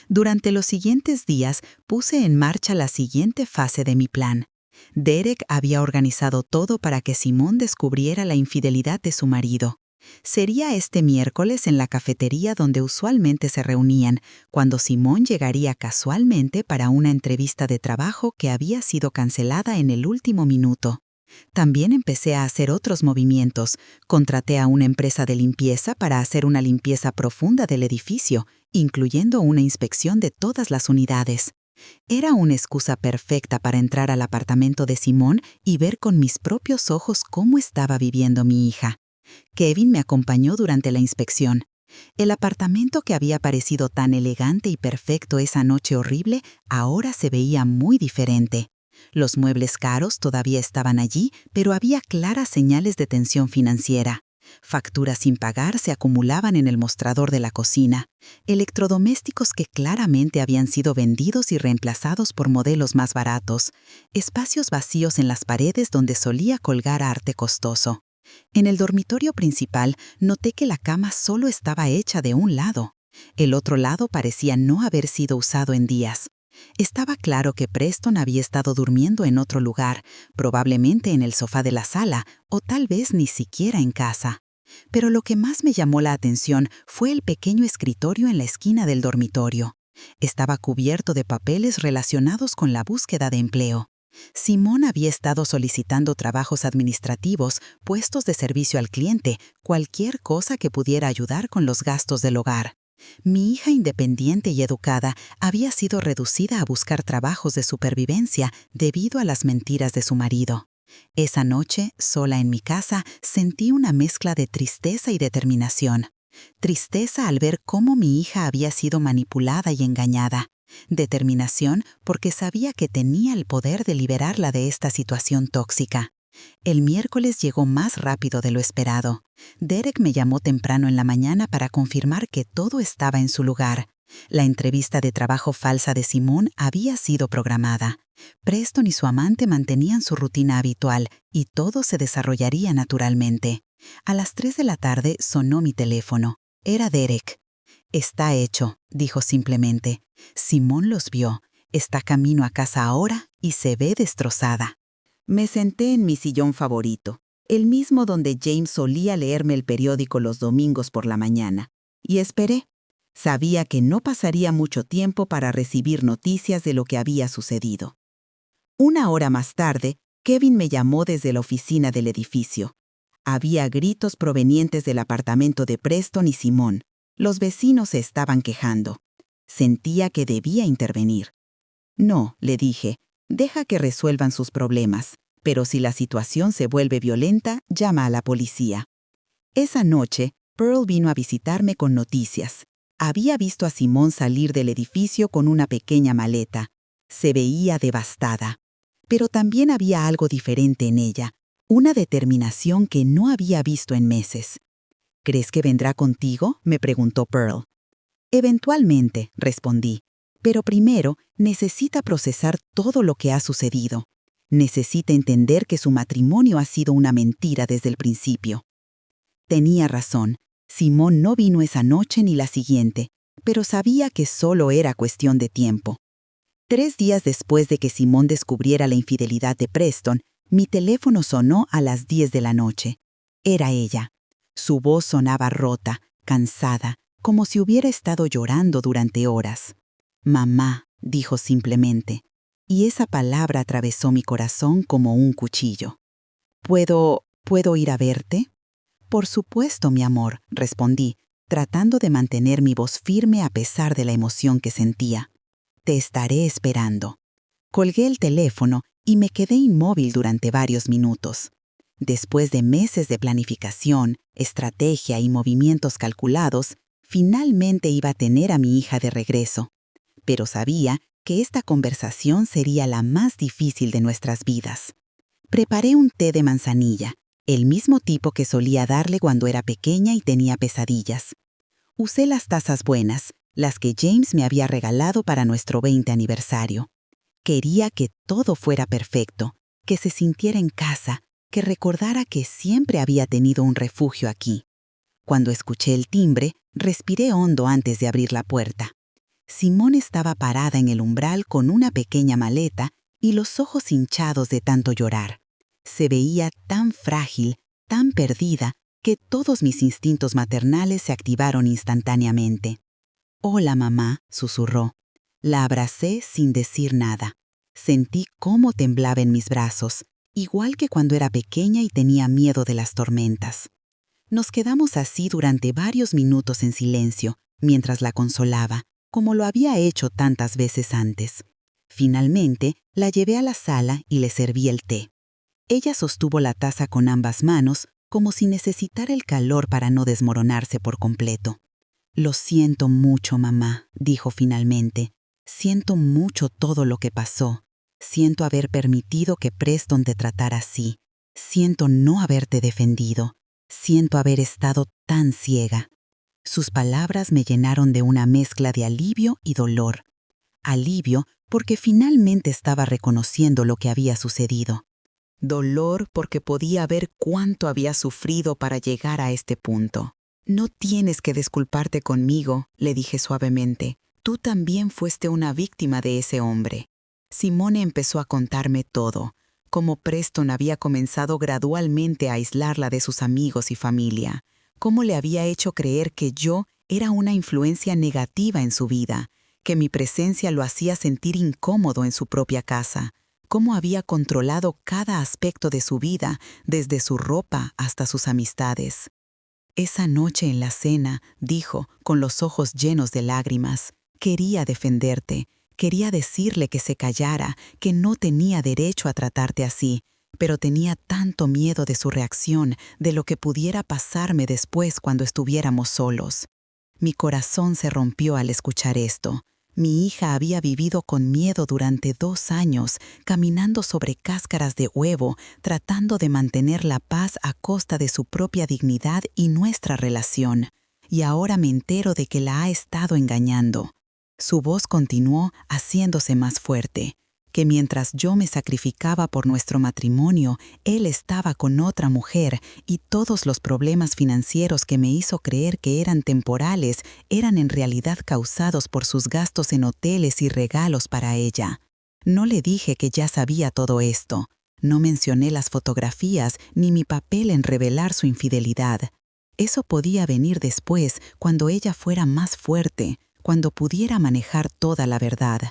Durante los siguientes días puse en marcha la siguiente fase de mi plan. Derek había organizado todo para que Simón descubriera la infidelidad de su marido. Sería este miércoles en la cafetería donde usualmente se reunían, cuando Simón llegaría casualmente para una entrevista de trabajo que había sido cancelada en el último minuto. También empecé a hacer otros movimientos. Contraté a una empresa de limpieza para hacer una limpieza profunda del edificio, incluyendo una inspección de todas las unidades. Era una excusa perfecta para entrar al apartamento de Simón y ver con mis propios ojos cómo estaba viviendo mi hija. Kevin me acompañó durante la inspección. El apartamento que había parecido tan elegante y perfecto esa noche horrible ahora se veía muy diferente. Los muebles caros todavía estaban allí, pero había claras señales de tensión financiera. Facturas sin pagar se acumulaban en el mostrador de la cocina. Electrodomésticos que claramente habían sido vendidos y reemplazados por modelos más baratos. Espacios vacíos en las paredes donde solía colgar arte costoso. En el dormitorio principal noté que la cama solo estaba hecha de un lado. El otro lado parecía no haber sido usado en días. Estaba claro que Preston había estado durmiendo en otro lugar, probablemente en el sofá de la sala, o tal vez ni siquiera en casa. Pero lo que más me llamó la atención fue el pequeño escritorio en la esquina del dormitorio. Estaba cubierto de papeles relacionados con la búsqueda de empleo. Simón había estado solicitando trabajos administrativos, puestos de servicio al cliente, cualquier cosa que pudiera ayudar con los gastos del hogar. Mi hija independiente y educada había sido reducida a buscar trabajos de supervivencia debido a las mentiras de su marido. Esa noche, sola en mi casa, sentí una mezcla de tristeza y determinación. Tristeza al ver cómo mi hija había sido manipulada y engañada. Determinación porque sabía que tenía el poder de liberarla de esta situación tóxica. El miércoles llegó más rápido de lo esperado. Derek me llamó temprano en la mañana para confirmar que todo estaba en su lugar. La entrevista de trabajo falsa de Simón había sido programada. Preston y su amante mantenían su rutina habitual y todo se desarrollaría naturalmente. A las 3 de la tarde sonó mi teléfono. Era Derek. «Está hecho», dijo simplemente. «Simón los vio. Está camino a casa ahora y se ve destrozada». Me senté en mi sillón favorito, el mismo donde James solía leerme el periódico los domingos por la mañana, y esperé. Sabía que no pasaría mucho tiempo para recibir noticias de lo que había sucedido. 1 hora más tarde, Kevin me llamó desde la oficina del edificio. Había gritos provenientes del apartamento de Preston y Simón. Los vecinos se estaban quejando. Sentía que debía intervenir. «No», le dije, «deja que resuelvan sus problemas, pero si la situación se vuelve violenta, llama a la policía». Esa noche, Pearl vino a visitarme con noticias. Había visto a Simón salir del edificio con una pequeña maleta. Se veía devastada. Pero también había algo diferente en ella, una determinación que no había visto en meses. «¿Crees que vendrá contigo?», me preguntó Pearl. «Eventualmente», respondí. «Pero primero necesita procesar todo lo que ha sucedido. Necesita entender que su matrimonio ha sido una mentira desde el principio». Tenía razón. Simón no vino esa noche ni la siguiente, pero sabía que solo era cuestión de tiempo. 3 días después de que Simón descubriera la infidelidad de Preston, mi teléfono sonó a las 10 de la noche. Era ella. Su voz sonaba rota, cansada, como si hubiera estado llorando durante horas. «Mamá», dijo simplemente, y esa palabra atravesó mi corazón como un cuchillo. ¿Puedo ir a verte?» «Por supuesto, mi amor», respondí, tratando de mantener mi voz firme a pesar de la emoción que sentía. «Te estaré esperando». Colgué el teléfono y me quedé inmóvil durante varios minutos. Después de meses de planificación, estrategia y movimientos calculados, finalmente iba a tener a mi hija de regreso. Pero sabía que esta conversación sería la más difícil de nuestras vidas. Preparé un té de manzanilla, el mismo tipo que solía darle cuando era pequeña y tenía pesadillas. Usé las tazas buenas, las que James me había regalado para nuestro 20 aniversario. Quería que todo fuera perfecto, que se sintiera en casa, que recordara que siempre había tenido un refugio aquí. Cuando escuché el timbre, respiré hondo antes de abrir la puerta. Simón estaba parada en el umbral con una pequeña maleta y los ojos hinchados de tanto llorar. Se veía tan frágil, tan perdida, que todos mis instintos maternales se activaron instantáneamente. «Hola, mamá», susurró. La abracé sin decir nada. Sentí cómo temblaba en mis brazos, igual que cuando era pequeña y tenía miedo de las tormentas. Nos quedamos así durante varios minutos en silencio, mientras la consolaba, como lo había hecho tantas veces antes. Finalmente, la llevé a la sala y le serví el té. Ella sostuvo la taza con ambas manos, como si necesitara el calor para no desmoronarse por completo. Lo siento mucho, mamá, dijo finalmente. Siento mucho todo lo que pasó. Siento haber permitido que Preston te tratara así. Siento no haberte defendido. Siento haber estado tan ciega. Sus palabras me llenaron de una mezcla de alivio y dolor. Alivio porque finalmente estaba reconociendo lo que había sucedido. Dolor porque podía ver cuánto había sufrido para llegar a este punto. No tienes que disculparte conmigo, le dije suavemente. Tú también fuiste una víctima de ese hombre. Simone empezó a contarme todo, cómo Preston había comenzado gradualmente a aislarla de sus amigos y familia, cómo le había hecho creer que yo era una influencia negativa en su vida, que mi presencia lo hacía sentir incómodo en su propia casa, cómo había controlado cada aspecto de su vida, desde su ropa hasta sus amistades. Esa noche en la cena, dijo, con los ojos llenos de lágrimas, quería defenderte, quería decirle que se callara, que no tenía derecho a tratarte así, pero tenía tanto miedo de su reacción, de lo que pudiera pasarme después cuando estuviéramos solos. Mi corazón se rompió al escuchar esto. Mi hija había vivido con miedo durante 2 años, caminando sobre cáscaras de huevo, tratando de mantener la paz a costa de su propia dignidad y nuestra relación. Y ahora me entero de que la ha estado engañando. Su voz continuó haciéndose más fuerte, que mientras yo me sacrificaba por nuestro matrimonio, él estaba con otra mujer y todos los problemas financieros que me hizo creer que eran temporales eran en realidad causados por sus gastos en hoteles y regalos para ella. No le dije que ya sabía todo esto. No mencioné las fotografías ni mi papel en revelar su infidelidad. Eso podía venir después, cuando ella fuera más fuerte, cuando pudiera manejar toda la verdad.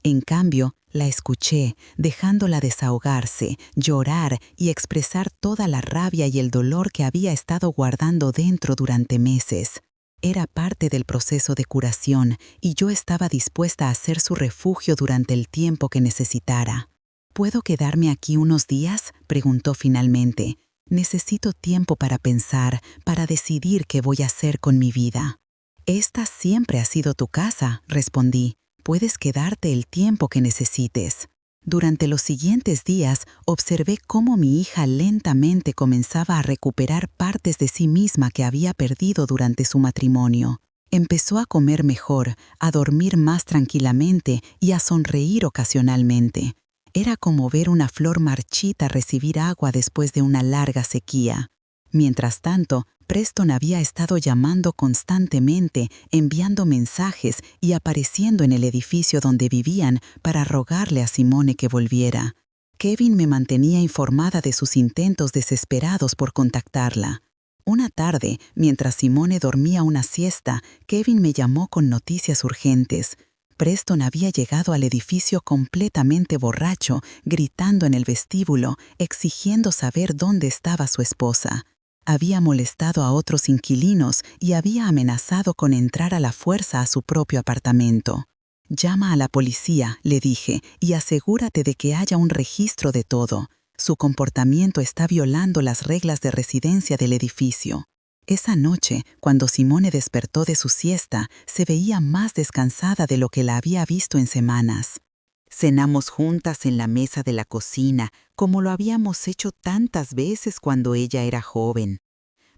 En cambio, la escuché, dejándola desahogarse, llorar y expresar toda la rabia y el dolor que había estado guardando dentro durante meses. Era parte del proceso de curación y yo estaba dispuesta a ser su refugio durante el tiempo que necesitara. ¿Puedo quedarme aquí unos días?, preguntó finalmente. Necesito tiempo para pensar, para decidir qué voy a hacer con mi vida. Esta siempre ha sido tu casa, respondí. Puedes quedarte el tiempo que necesites. Durante los siguientes días, observé cómo mi hija lentamente comenzaba a recuperar partes de sí misma que había perdido durante su matrimonio. Empezó a comer mejor, a dormir más tranquilamente y a sonreír ocasionalmente. Era como ver una flor marchita recibir agua después de una larga sequía. Mientras tanto, Preston había estado llamando constantemente, enviando mensajes y apareciendo en el edificio donde vivían para rogarle a Simone que volviera. Kevin me mantenía informada de sus intentos desesperados por contactarla. Una tarde, mientras Simone dormía una siesta, Kevin me llamó con noticias urgentes. Preston había llegado al edificio completamente borracho, gritando en el vestíbulo, exigiendo saber dónde estaba su esposa. Había molestado a otros inquilinos y había amenazado con entrar a la fuerza a su propio apartamento. «Llama a la policía», le dije, «y asegúrate de que haya un registro de todo. Su comportamiento está violando las reglas de residencia del edificio». Esa noche, cuando Simone despertó de su siesta, se veía más descansada de lo que la había visto en semanas. Cenamos juntas en la mesa de la cocina, como lo habíamos hecho tantas veces cuando ella era joven.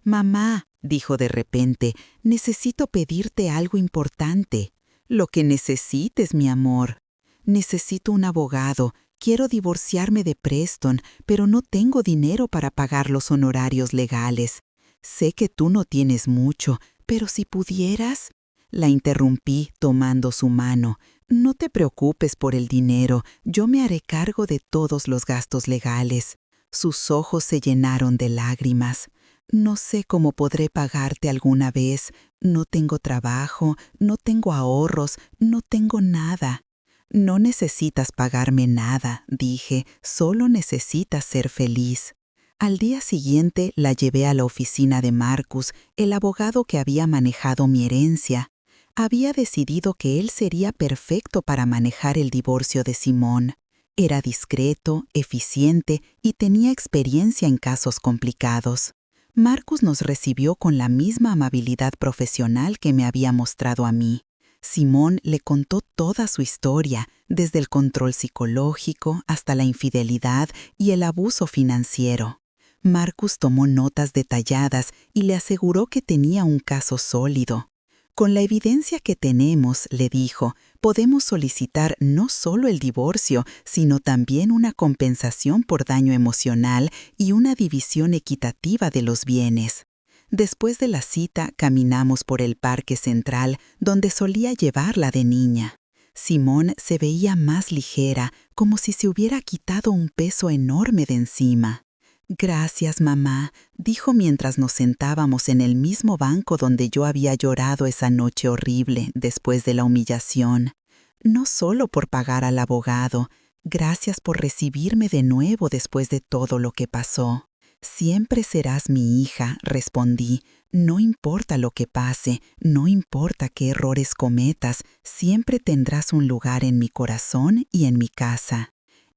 «Mamá», dijo de repente, «necesito pedirte algo importante». «Lo que necesites, mi amor». «Necesito un abogado. Quiero divorciarme de Preston, pero no tengo dinero para pagar los honorarios legales. Sé que tú no tienes mucho, pero si pudieras...» La interrumpí tomando su mano. «No te preocupes por el dinero, yo me haré cargo de todos los gastos legales». Sus ojos se llenaron de lágrimas. «No sé cómo podré pagarte alguna vez. No tengo trabajo, no tengo ahorros, no tengo nada». «No necesitas pagarme nada», dije, «solo necesitas ser feliz». Al día siguiente la llevé a la oficina de Marcus, el abogado que había manejado mi herencia. Había decidido que él sería perfecto para manejar el divorcio de Simone. Era discreto, eficiente y tenía experiencia en casos complicados. Marcus nos recibió con la misma amabilidad profesional que me había mostrado a mí. Simón le contó toda su historia, desde el control psicológico hasta la infidelidad y el abuso financiero. Marcus tomó notas detalladas y le aseguró que tenía un caso sólido. Con la evidencia que tenemos, le dijo, podemos solicitar no solo el divorcio, sino también una compensación por daño emocional y una división equitativa de los bienes. Después de la cita, caminamos por el parque central, donde solía llevarla de niña. Simón se veía más ligera, como si se hubiera quitado un peso enorme de encima. «Gracias, mamá», dijo mientras nos sentábamos en el mismo banco donde yo había llorado esa noche horrible después de la humillación. «No solo por pagar al abogado, gracias por recibirme de nuevo después de todo lo que pasó». «Siempre serás mi hija», respondí. «No importa lo que pase, no importa qué errores cometas, siempre tendrás un lugar en mi corazón y en mi casa».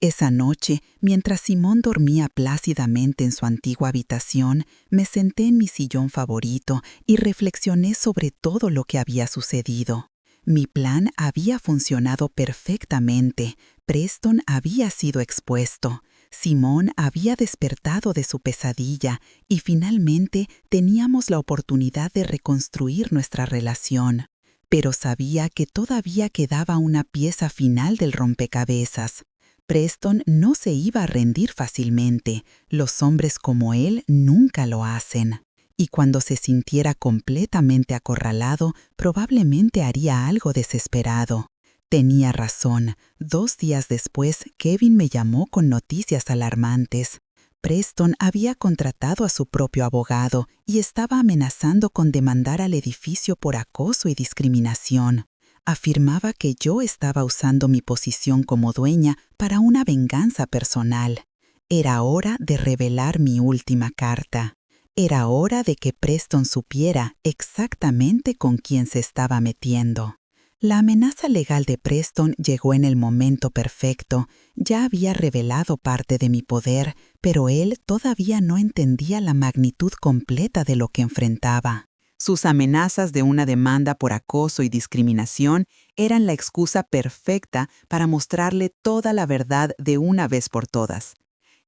Esa noche, mientras Simón dormía plácidamente en su antigua habitación, me senté en mi sillón favorito y reflexioné sobre todo lo que había sucedido. Mi plan había funcionado perfectamente. Preston había sido expuesto. Simón había despertado de su pesadilla y finalmente teníamos la oportunidad de reconstruir nuestra relación. Pero sabía que todavía quedaba una pieza final del rompecabezas. Preston no se iba a rendir fácilmente. Los hombres como él nunca lo hacen. Y cuando se sintiera completamente acorralado, probablemente haría algo desesperado. Tenía razón. 2 días después, Kevin me llamó con noticias alarmantes. Preston había contratado a su propio abogado y estaba amenazando con demandar al edificio por acoso y discriminación. Afirmaba que yo estaba usando mi posición como dueña para una venganza personal. Era hora de revelar mi última carta. Era hora de que Preston supiera exactamente con quién se estaba metiendo. La amenaza legal de Preston llegó en el momento perfecto. Ya había revelado parte de mi poder, pero él todavía no entendía la magnitud completa de lo que enfrentaba. Sus amenazas de una demanda por acoso y discriminación eran la excusa perfecta para mostrarle toda la verdad de una vez por todas.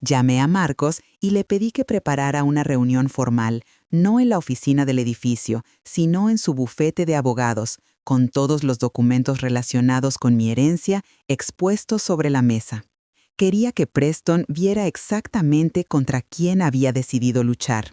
Llamé a Marcos y le pedí que preparara una reunión formal, no en la oficina del edificio, sino en su bufete de abogados, con todos los documentos relacionados con mi herencia expuestos sobre la mesa. Quería que Preston viera exactamente contra quién había decidido luchar.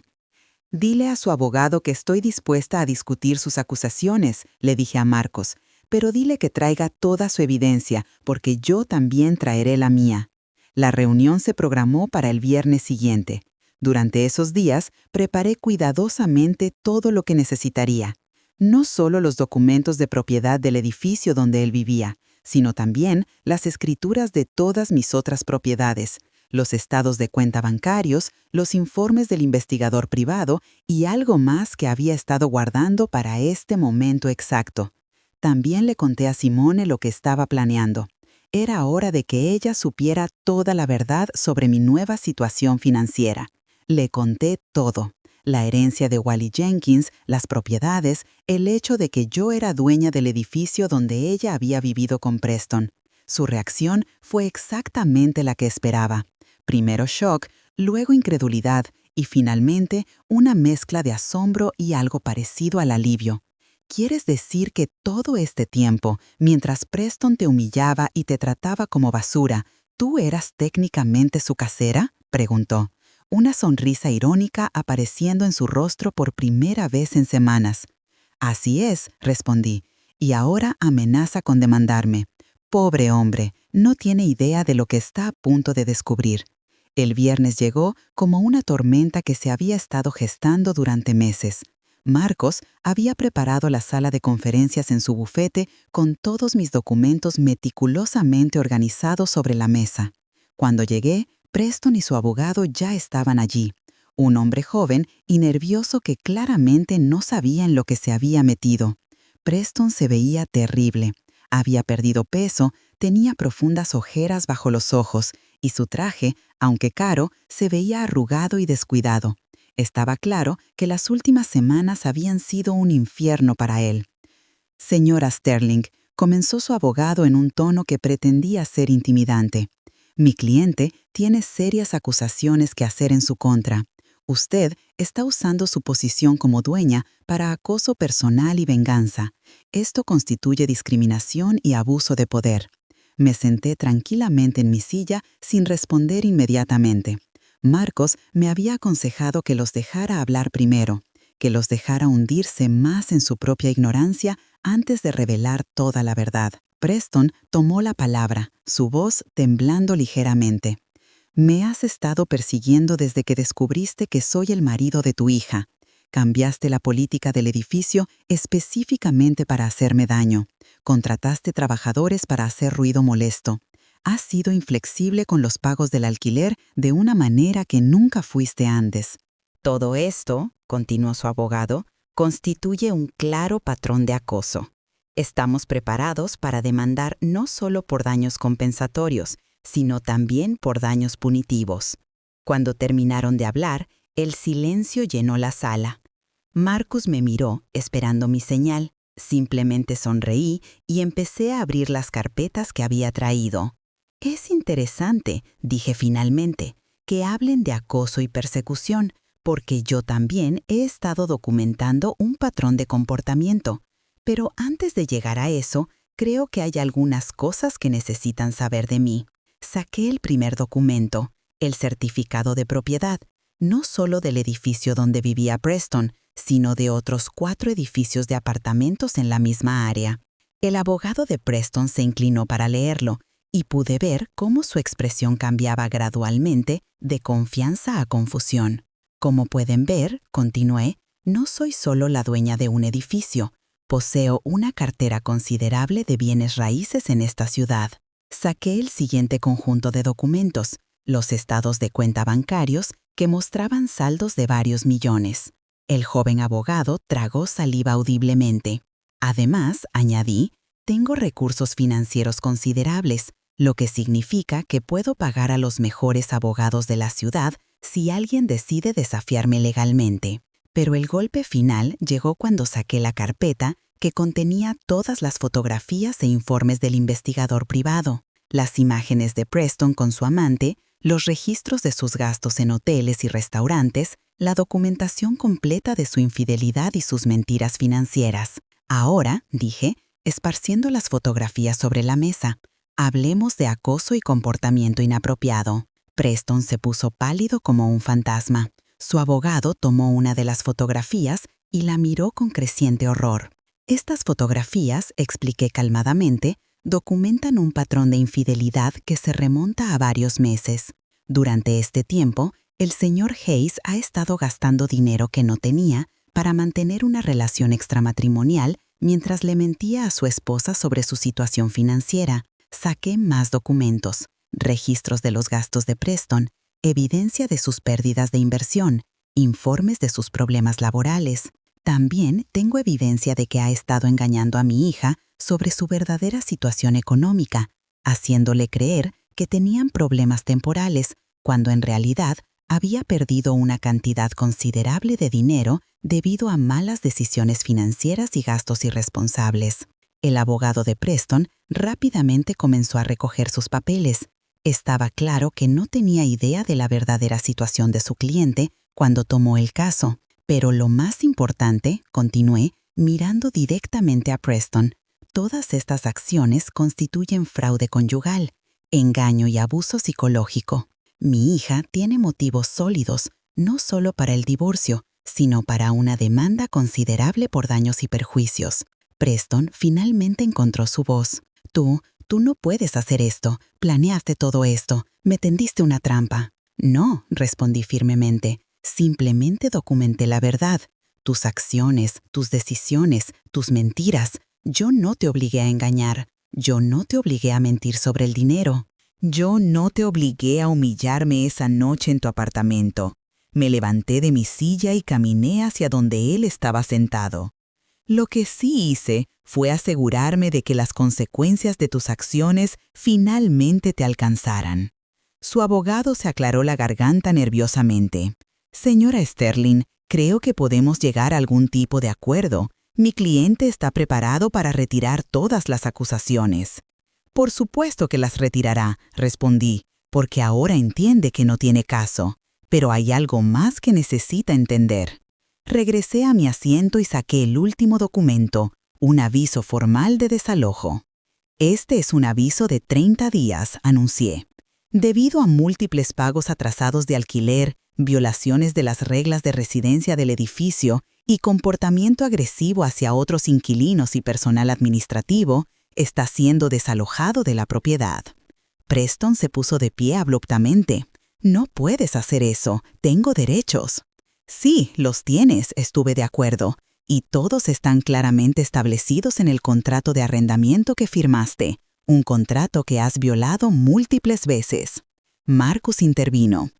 «Dile a su abogado que estoy dispuesta a discutir sus acusaciones», le dije a Marcos, «pero dile que traiga toda su evidencia, porque yo también traeré la mía». La reunión se programó para el viernes siguiente. Durante esos días, preparé cuidadosamente todo lo que necesitaría. No solo los documentos de propiedad del edificio donde él vivía, sino también las escrituras de todas mis otras propiedades, los estados de cuenta bancarios, los informes del investigador privado y algo más que había estado guardando para este momento exacto. También le conté a Simone lo que estaba planeando. Era hora de que ella supiera toda la verdad sobre mi nueva situación financiera. Le conté todo. La herencia de Wally Jenkins, las propiedades, el hecho de que yo era dueña del edificio donde ella había vivido con Preston. Su reacción fue exactamente la que esperaba. Primero shock, luego incredulidad y finalmente una mezcla de asombro y algo parecido al alivio. ¿Quieres decir que todo este tiempo, mientras Preston te humillaba y te trataba como basura, tú eras técnicamente su casera?, preguntó, una sonrisa irónica apareciendo en su rostro por primera vez en semanas. «Así es», respondí, «y ahora amenaza con demandarme. Pobre hombre, no tiene idea de lo que está a punto de descubrir». El viernes llegó como una tormenta que se había estado gestando durante meses. Marcos había preparado la sala de conferencias en su bufete con todos mis documentos meticulosamente organizados sobre la mesa. Cuando llegué, Preston y su abogado ya estaban allí. Un hombre joven y nervioso que claramente no sabía en lo que se había metido. Preston se veía terrible. Había perdido peso, tenía profundas ojeras bajo los ojos y su traje, aunque caro, se veía arrugado y descuidado. Estaba claro que las últimas semanas habían sido un infierno para él. Señora Sterling, comenzó su abogado en un tono que pretendía ser intimidante. Mi cliente tiene serias acusaciones que hacer en su contra. Usted está usando su posición como dueña para acoso personal y venganza. Esto constituye discriminación y abuso de poder. Me senté tranquilamente en mi silla sin responder inmediatamente. Marcos me había aconsejado que los dejara hablar primero, que los dejara hundirse más en su propia ignorancia antes de revelar toda la verdad. Preston tomó la palabra, su voz temblando ligeramente. Me has estado persiguiendo desde que descubriste que soy el marido de tu hija. Cambiaste la política del edificio específicamente para hacerme daño. Contrataste trabajadores para hacer ruido molesto. Has sido inflexible con los pagos del alquiler de una manera que nunca fuiste antes. Todo esto, continuó su abogado, constituye un claro patrón de acoso. Estamos preparados para demandar no solo por daños compensatorios, sino también por daños punitivos. Cuando terminaron de hablar, el silencio llenó la sala. Marcus me miró, esperando mi señal. Simplemente sonreí y empecé a abrir las carpetas que había traído. Es interesante, dije finalmente, que hablen de acoso y persecución, porque yo también he estado documentando un patrón de comportamiento. Pero antes de llegar a eso, creo que hay algunas cosas que necesitan saber de mí. Saqué el primer documento, el certificado de propiedad, no solo del edificio donde vivía Preston, sino de otros 4 edificios de apartamentos en la misma área. El abogado de Preston se inclinó para leerlo, y pude ver cómo su expresión cambiaba gradualmente de confianza a confusión. Como pueden ver, continué, no soy solo la dueña de un edificio, poseo una cartera considerable de bienes raíces en esta ciudad. Saqué el siguiente conjunto de documentos, los estados de cuenta bancarios que mostraban saldos de varios millones. El joven abogado tragó saliva audiblemente. Además, añadí, tengo recursos financieros considerables, lo que significa que puedo pagar a los mejores abogados de la ciudad si alguien decide desafiarme legalmente. Pero el golpe final llegó cuando saqué la carpeta que contenía todas las fotografías e informes del investigador privado, las imágenes de Preston con su amante, los registros de sus gastos en hoteles y restaurantes, la documentación completa de su infidelidad y sus mentiras financieras. Ahora, dije, esparciendo las fotografías sobre la mesa, hablemos de acoso y comportamiento inapropiado. Preston se puso pálido como un fantasma. Su abogado tomó una de las fotografías y la miró con creciente horror. Estas fotografías, expliqué calmadamente, documentan un patrón de infidelidad que se remonta a varios meses. Durante este tiempo, el señor Hayes ha estado gastando dinero que no tenía para mantener una relación extramatrimonial mientras le mentía a su esposa sobre su situación financiera. Saqué más documentos, registros de los gastos de Preston, evidencia de sus pérdidas de inversión, informes de sus problemas laborales. También tengo evidencia de que ha estado engañando a mi hija sobre su verdadera situación económica, haciéndole creer que tenían problemas temporales, cuando en realidad había perdido una cantidad considerable de dinero debido a malas decisiones financieras y gastos irresponsables. El abogado de Preston rápidamente comenzó a recoger sus papeles. Estaba claro que no tenía idea de la verdadera situación de su cliente cuando tomó el caso, pero lo más importante, continué, mirando directamente a Preston, todas estas acciones constituyen fraude conyugal, engaño y abuso psicológico. Mi hija tiene motivos sólidos, no solo para el divorcio, sino para una demanda considerable por daños y perjuicios. Preston finalmente encontró su voz. Tú no puedes hacer esto. Planeaste todo esto. Me tendiste una trampa. No, respondí firmemente. Simplemente documenté la verdad. Tus acciones, tus decisiones, tus mentiras. Yo no te obligué a engañar. Yo no te obligué a mentir sobre el dinero. Yo no te obligué a humillarme esa noche en tu apartamento. Me levanté de mi silla y caminé hacia donde él estaba sentado. Lo que sí hice fue asegurarme de que las consecuencias de tus acciones finalmente te alcanzaran. Su abogado se aclaró la garganta nerviosamente. Señora Sterling, creo que podemos llegar a algún tipo de acuerdo. Mi cliente está preparado para retirar todas las acusaciones. Por supuesto que las retirará, respondí, porque ahora entiende que no tiene caso. Pero hay algo más que necesita entender. Regresé a mi asiento y saqué el último documento, un aviso formal de desalojo. Este es un aviso de 30 días, anuncié. Debido a múltiples pagos atrasados de alquiler, violaciones de las reglas de residencia del edificio y comportamiento agresivo hacia otros inquilinos y personal administrativo, está siendo desalojado de la propiedad. Preston se puso de pie abruptamente. No puedes hacer eso, tengo derechos. Sí, los tienes, estuve de acuerdo, y todos están claramente establecidos en el contrato de arrendamiento que firmaste, un contrato que has violado múltiples veces. Marcus intervino.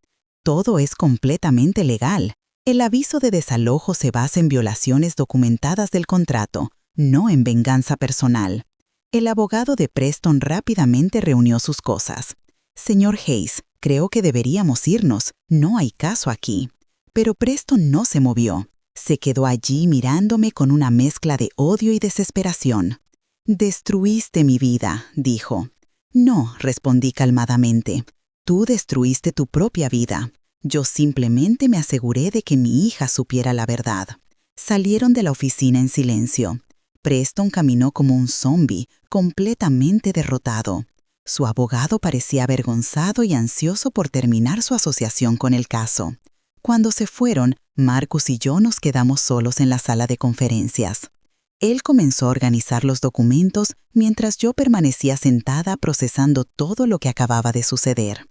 Todo es completamente legal. El aviso de desalojo se basa en violaciones documentadas del contrato, no en venganza personal. El abogado de Preston rápidamente reunió sus cosas. Señor Hayes, creo que deberíamos irnos, no hay caso aquí. Pero Preston no se movió. Se quedó allí mirándome con una mezcla de odio y desesperación. «Destruiste mi vida», dijo. «No», respondí calmadamente. «Tú destruiste tu propia vida. Yo simplemente me aseguré de que mi hija supiera la verdad». Salieron de la oficina en silencio. Preston caminó como un zombi, completamente derrotado. Su abogado parecía avergonzado y ansioso por terminar su asociación con el caso. Cuando se fueron, Marcus y yo nos quedamos solos en la sala de conferencias. Él comenzó a organizar los documentos mientras yo permanecía sentada procesando todo lo que acababa de suceder.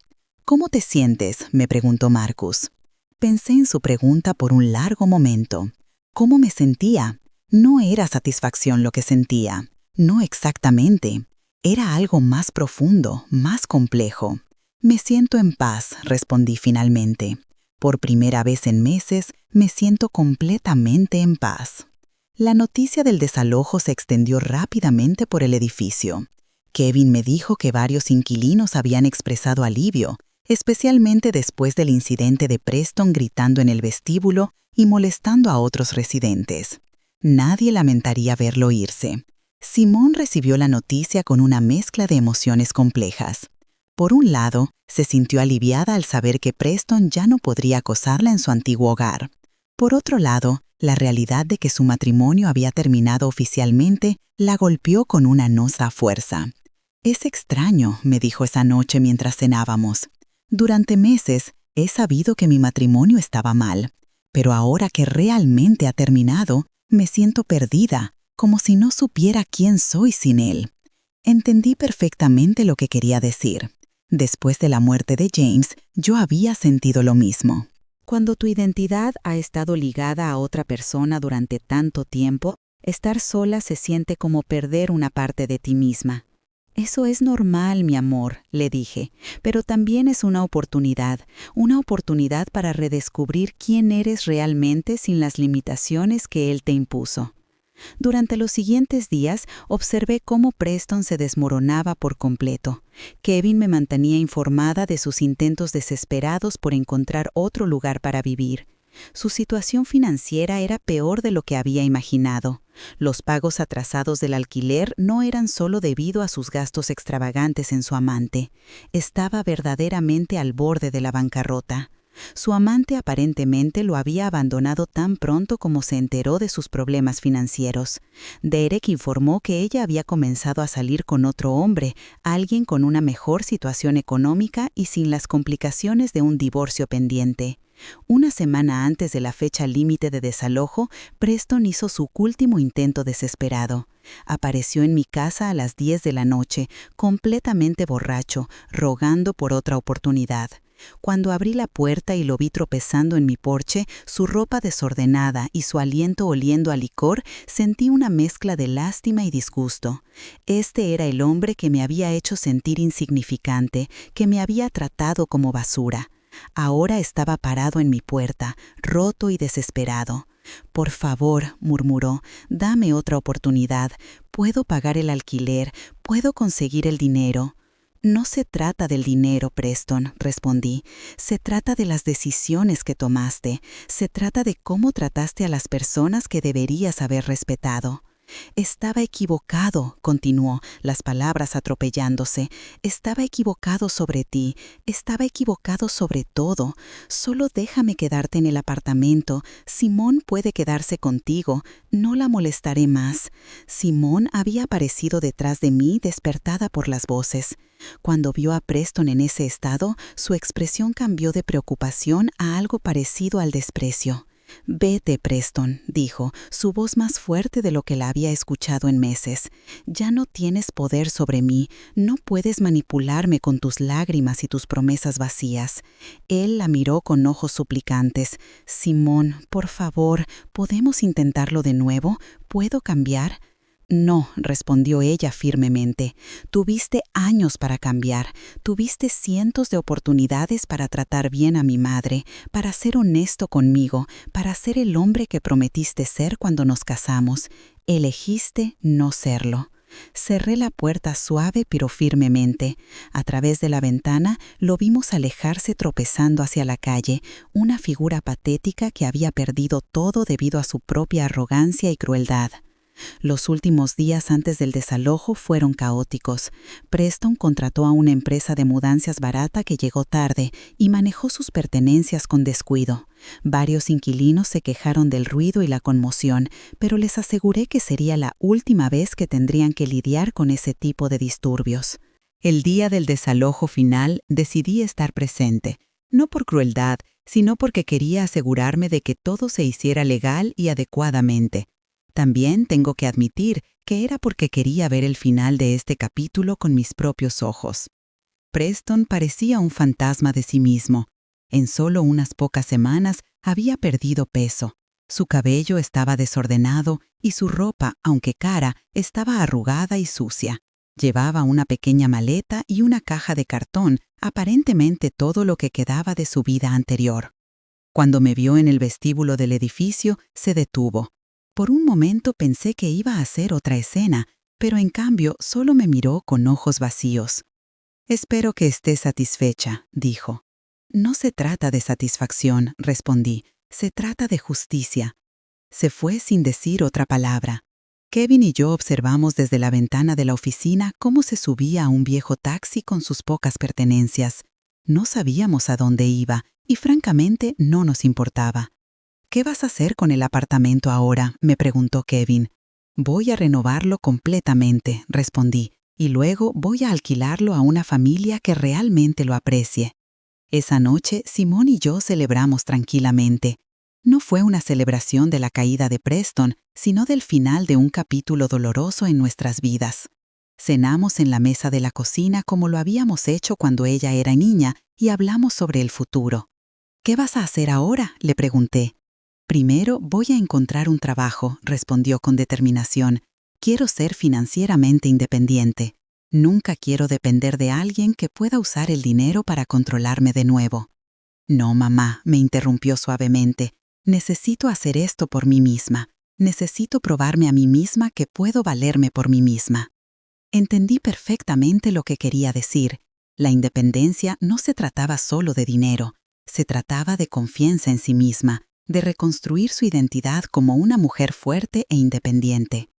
«¿Cómo te sientes?», me preguntó Marcus. Pensé en su pregunta por un largo momento. ¿Cómo me sentía? No era satisfacción lo que sentía. No exactamente. Era algo más profundo, más complejo. «Me siento en paz», respondí finalmente. Por primera vez en meses, me siento completamente en paz. La noticia del desalojo se extendió rápidamente por el edificio. Kevin me dijo que varios inquilinos habían expresado alivio, especialmente después del incidente de Preston gritando en el vestíbulo y molestando a otros residentes. Nadie lamentaría verlo irse. Simón recibió la noticia con una mezcla de emociones complejas. Por un lado, se sintió aliviada al saber que Preston ya no podría acosarla en su antiguo hogar. Por otro lado, la realidad de que su matrimonio había terminado oficialmente la golpeó con una nosa fuerza. «Es extraño», me dijo esa noche mientras cenábamos. «Durante meses he sabido que mi matrimonio estaba mal, pero ahora que realmente ha terminado, me siento perdida, como si no supiera quién soy sin él». Entendí perfectamente lo que quería decir. Después de la muerte de James, yo había sentido lo mismo. Cuando tu identidad ha estado ligada a otra persona durante tanto tiempo, estar sola se siente como perder una parte de ti misma. «Eso es normal, mi amor», le dije, «pero también es una oportunidad para redescubrir quién eres realmente sin las limitaciones que él te impuso». Durante los siguientes días observé cómo Preston se desmoronaba por completo. Kevin me mantenía informada de sus intentos desesperados por encontrar otro lugar para vivir. Su situación financiera era peor de lo que había imaginado. Los pagos atrasados del alquiler no eran solo debido a sus gastos extravagantes en su amante. Estaba verdaderamente al borde de la bancarrota. Su amante aparentemente lo había abandonado tan pronto como se enteró de sus problemas financieros. Derek informó que ella había comenzado a salir con otro hombre, alguien con una mejor situación económica y sin las complicaciones de un divorcio pendiente. Una semana antes de la fecha límite de desalojo, Preston hizo su último intento desesperado. Apareció en mi casa a las 10 de la noche, completamente borracho, rogando por otra oportunidad. Cuando abrí la puerta y lo vi tropezando en mi porche, su ropa desordenada y su aliento oliendo a licor, sentí una mezcla de lástima y disgusto. Este era el hombre que me había hecho sentir insignificante, que me había tratado como basura. Ahora estaba parado en mi puerta, roto y desesperado. «Por favor», murmuró, «dame otra oportunidad. Puedo pagar el alquiler, puedo conseguir el dinero». No se trata del dinero, Preston, respondí. Se trata de las decisiones que tomaste. Se trata de cómo trataste a las personas que deberías haber respetado. Estaba equivocado, continuó, las palabras atropellándose. Estaba equivocado sobre ti. Estaba equivocado sobre todo. Solo déjame quedarte en el apartamento. Simón puede quedarse contigo. No la molestaré más. Simón había aparecido detrás de mí, despertada por las voces. Cuando vio a Preston en ese estado, su expresión cambió de preocupación a algo parecido al desprecio. «Vete, Preston», dijo, su voz más fuerte de lo que la había escuchado en meses. «Ya no tienes poder sobre mí, no puedes manipularme con tus lágrimas y tus promesas vacías». Él la miró con ojos suplicantes. «Simón, por favor, ¿podemos intentarlo de nuevo? ¿Puedo cambiar?» «No», respondió ella firmemente. «Tuviste años para cambiar. Tuviste cientos de oportunidades para tratar bien a mi madre, para ser honesto conmigo, para ser el hombre que prometiste ser cuando nos casamos. Elegiste no serlo». Cerré la puerta suave pero firmemente. A través de la ventana lo vimos alejarse tropezando hacia la calle, una figura patética que había perdido todo debido a su propia arrogancia y crueldad. Los últimos días antes del desalojo fueron caóticos. Preston contrató a una empresa de mudanzas barata que llegó tarde y manejó sus pertenencias con descuido. Varios inquilinos se quejaron del ruido y la conmoción, pero les aseguré que sería la última vez que tendrían que lidiar con ese tipo de disturbios. El día del desalojo final decidí estar presente, no por crueldad, sino porque quería asegurarme de que todo se hiciera legal y adecuadamente. También tengo que admitir que era porque quería ver el final de este capítulo con mis propios ojos. Preston parecía un fantasma de sí mismo. En solo unas pocas semanas había perdido peso. Su cabello estaba desordenado y su ropa, aunque cara, estaba arrugada y sucia. Llevaba una pequeña maleta y una caja de cartón, aparentemente todo lo que quedaba de su vida anterior. Cuando me vio en el vestíbulo del edificio, se detuvo. Por un momento pensé que iba a hacer otra escena, pero en cambio solo me miró con ojos vacíos. «Espero que estés satisfecha», dijo. «No se trata de satisfacción», respondí. «Se trata de justicia». Se fue sin decir otra palabra. Kevin y yo observamos desde la ventana de la oficina cómo se subía a un viejo taxi con sus pocas pertenencias. No sabíamos a dónde iba y francamente no nos importaba. «¿Qué vas a hacer con el apartamento ahora?», me preguntó Kevin. «Voy a renovarlo completamente», respondí, «y luego voy a alquilarlo a una familia que realmente lo aprecie». Esa noche, Simón y yo celebramos tranquilamente. No fue una celebración de la caída de Preston, sino del final de un capítulo doloroso en nuestras vidas. Cenamos en la mesa de la cocina como lo habíamos hecho cuando ella era niña y hablamos sobre el futuro. «¿Qué vas a hacer ahora?», le pregunté. «Primero voy a encontrar un trabajo», respondió con determinación. «Quiero ser financieramente independiente. Nunca quiero depender de alguien que pueda usar el dinero para controlarme de nuevo». «No, mamá», me interrumpió suavemente. «Necesito hacer esto por mí misma. Necesito probarme a mí misma que puedo valerme por mí misma». Entendí perfectamente lo que quería decir. La independencia no se trataba solo de dinero. Se trataba de confianza en sí misma, de reconstruir su identidad como una mujer fuerte e independiente.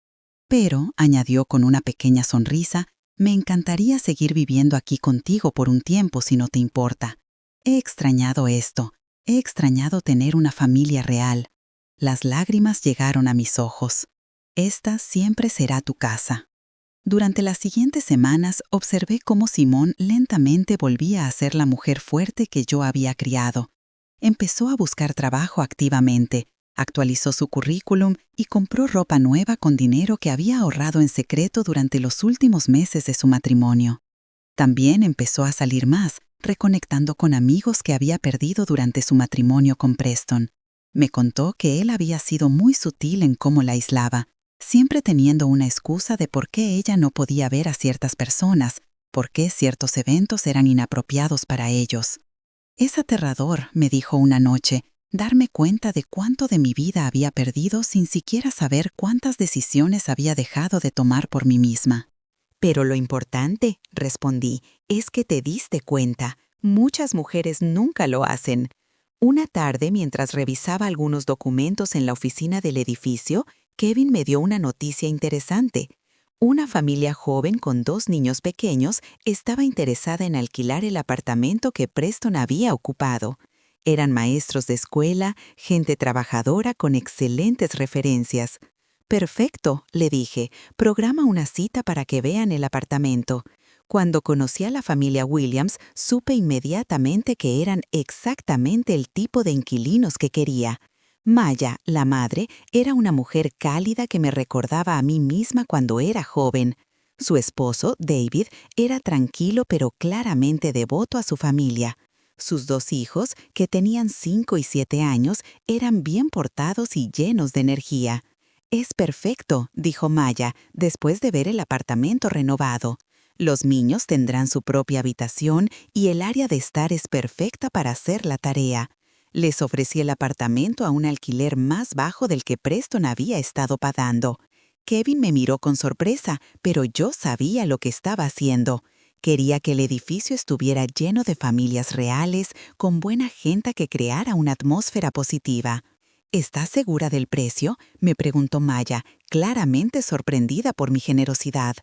«Pero», añadió con una pequeña sonrisa, «me encantaría seguir viviendo aquí contigo por un tiempo si no te importa. He extrañado esto. He extrañado tener una familia real». Las lágrimas llegaron a mis ojos. «Esta siempre será tu casa». Durante las siguientes semanas observé cómo Simón lentamente volvía a ser la mujer fuerte que yo había criado. Empezó a buscar trabajo activamente, actualizó su currículum y compró ropa nueva con dinero que había ahorrado en secreto durante los últimos meses de su matrimonio. También empezó a salir más, reconectando con amigos que había perdido durante su matrimonio con Preston. Me contó que él había sido muy sutil en cómo la aislaba, siempre teniendo una excusa de por qué ella no podía ver a ciertas personas, por qué ciertos eventos eran inapropiados para ellos. «Es aterrador», me dijo una noche, «darme cuenta de cuánto de mi vida había perdido sin siquiera saber cuántas decisiones había dejado de tomar por mí misma». Pero lo importante, respondí, es que te diste cuenta. Muchas mujeres nunca lo hacen. Una tarde, mientras revisaba algunos documentos en la oficina del edificio, Kevin me dio una noticia interesante. Una familia joven con 2 niños pequeños estaba interesada en alquilar el apartamento que Preston había ocupado. Eran maestros de escuela, gente trabajadora con excelentes referencias. «Perfecto», le dije, «programa una cita para que vean el apartamento». Cuando conocí a la familia Williams, supe inmediatamente que eran exactamente el tipo de inquilinos que quería. Maya, la madre, era una mujer cálida que me recordaba a mí misma cuando era joven. Su esposo, David, era tranquilo pero claramente devoto a su familia. Sus 2 hijos, que tenían 5 y 7 años, eran bien portados y llenos de energía. «Es perfecto», dijo Maya, después de ver el apartamento renovado. «Los niños tendrán su propia habitación y el área de estar es perfecta para hacer la tarea». Les ofrecí el apartamento a un alquiler más bajo del que Preston había estado pagando. Kevin me miró con sorpresa, pero yo sabía lo que estaba haciendo. Quería que el edificio estuviera lleno de familias reales, con buena gente que creara una atmósfera positiva. «¿Estás segura del precio?», me preguntó Maya, claramente sorprendida por mi generosidad.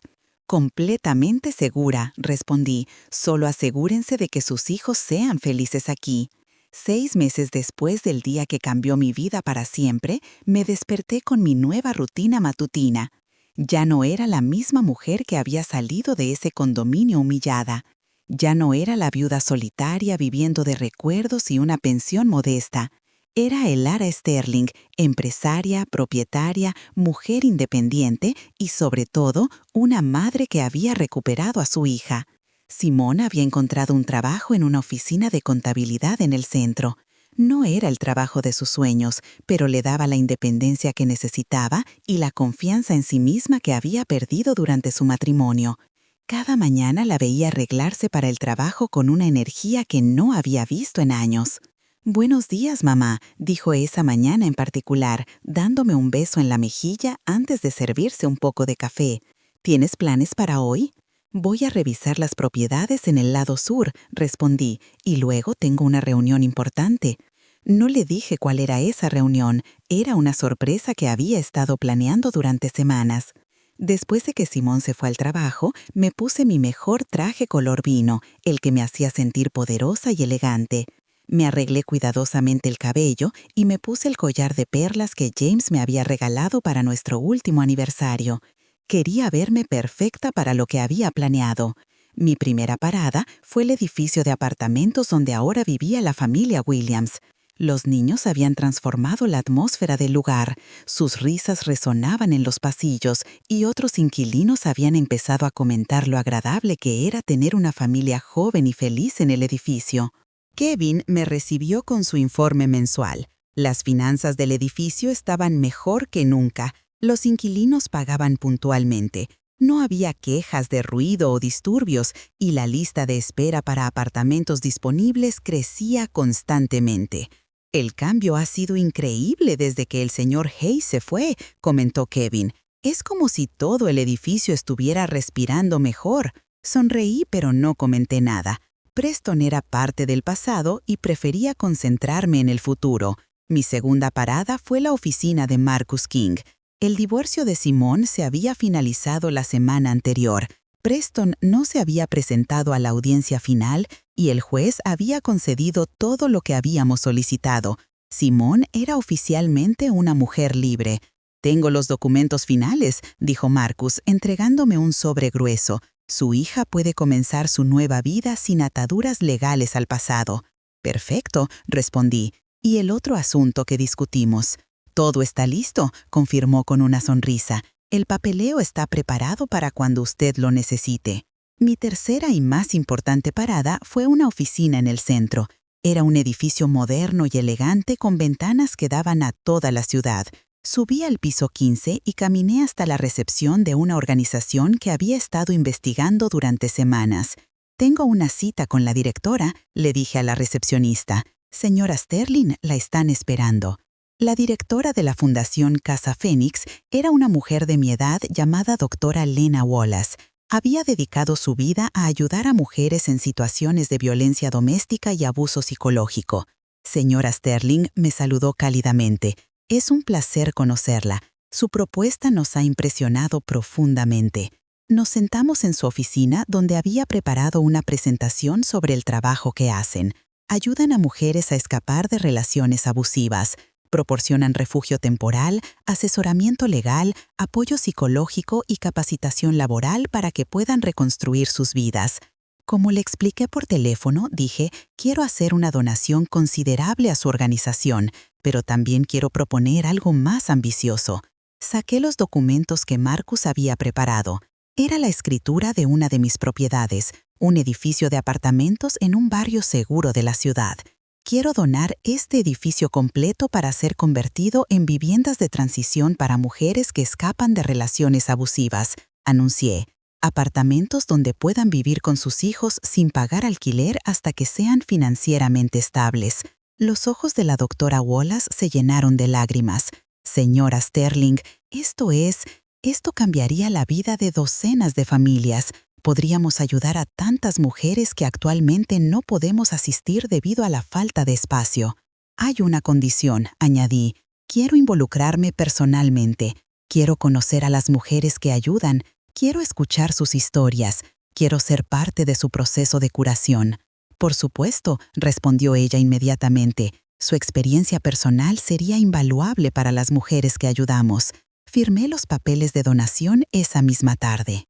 «Completamente segura», respondí. «Solo asegúrense de que sus hijos sean felices aquí». 6 meses después del día que cambió mi vida para siempre, me desperté con mi nueva rutina matutina. Ya no era la misma mujer que había salido de ese condominio humillada. Ya no era la viuda solitaria viviendo de recuerdos y una pensión modesta. Era Elara Sterling, empresaria, propietaria, mujer independiente y, sobre todo, una madre que había recuperado a su hija. Simón había encontrado un trabajo en una oficina de contabilidad en el centro. No era el trabajo de sus sueños, pero le daba la independencia que necesitaba y la confianza en sí misma que había perdido durante su matrimonio. Cada mañana la veía arreglarse para el trabajo con una energía que no había visto en años. «Buenos días, mamá», dijo esa mañana en particular, dándome un beso en la mejilla antes de servirse un poco de café. «¿Tienes planes para hoy?» «Voy a revisar las propiedades en el lado sur», respondí, «y luego tengo una reunión importante». No le dije cuál era esa reunión, era una sorpresa que había estado planeando durante semanas. Después de que Simón se fue al trabajo, me puse mi mejor traje color vino, el que me hacía sentir poderosa y elegante. Me arreglé cuidadosamente el cabello y me puse el collar de perlas que James me había regalado para nuestro último aniversario. Quería verme perfecta para lo que había planeado. Mi primera parada fue el edificio de apartamentos donde ahora vivía la familia Williams. Los niños habían transformado la atmósfera del lugar, sus risas resonaban en los pasillos y otros inquilinos habían empezado a comentar lo agradable que era tener una familia joven y feliz en el edificio. Kevin me recibió con su informe mensual. Las finanzas del edificio estaban mejor que nunca. Los inquilinos pagaban puntualmente. No había quejas de ruido o disturbios y la lista de espera para apartamentos disponibles crecía constantemente. «El cambio ha sido increíble desde que el señor Hayes se fue», comentó Kevin. «Es como si todo el edificio estuviera respirando mejor». Sonreí, pero no comenté nada. Preston era parte del pasado y prefería concentrarme en el futuro. Mi segunda parada fue la oficina de Marcus King. El divorcio de Simón se había finalizado la semana anterior. Preston no se había presentado a la audiencia final y el juez había concedido todo lo que habíamos solicitado. Simón era oficialmente una mujer libre. «Tengo los documentos finales», dijo Marcus, entregándome un sobre grueso. «Su hija puede comenzar su nueva vida sin ataduras legales al pasado». «Perfecto», respondí. «¿Y el otro asunto que discutimos?» «Todo está listo», confirmó con una sonrisa. «El papeleo está preparado para cuando usted lo necesite». Mi tercera y más importante parada fue una oficina en el centro. Era un edificio moderno y elegante con ventanas que daban a toda la ciudad. Subí al piso 15 y caminé hasta la recepción de una organización que había estado investigando durante semanas. «Tengo una cita con la directora», le dije a la recepcionista. «Señora Sterling, la están esperando». La directora de la Fundación Casa Fénix era una mujer de mi edad llamada doctora Lena Wallace. Había dedicado su vida a ayudar a mujeres en situaciones de violencia doméstica y abuso psicológico. Señora Sterling me saludó cálidamente. Es un placer conocerla. Su propuesta nos ha impresionado profundamente. Nos sentamos en su oficina donde había preparado una presentación sobre el trabajo que hacen. Ayudan a mujeres a escapar de relaciones abusivas. Proporcionan refugio temporal, asesoramiento legal, apoyo psicológico y capacitación laboral para que puedan reconstruir sus vidas. Como le expliqué por teléfono, dije, quiero hacer una donación considerable a su organización, pero también quiero proponer algo más ambicioso. Saqué los documentos que Marcus había preparado. Era la escritura de una de mis propiedades, un edificio de apartamentos en un barrio seguro de la ciudad. Quiero donar este edificio completo para ser convertido en viviendas de transición para mujeres que escapan de relaciones abusivas, anuncié. Apartamentos donde puedan vivir con sus hijos sin pagar alquiler hasta que sean financieramente estables. Los ojos de la doctora Wallace se llenaron de lágrimas. Señora Sterling, esto cambiaría la vida de docenas de familias. Podríamos ayudar a tantas mujeres que actualmente no podemos asistir debido a la falta de espacio. Hay una condición, añadí. Quiero involucrarme personalmente. Quiero conocer a las mujeres que ayudan. Quiero escuchar sus historias. Quiero ser parte de su proceso de curación. Por supuesto, respondió ella inmediatamente. Su experiencia personal sería invaluable para las mujeres que ayudamos. Firmé los papeles de donación esa misma tarde.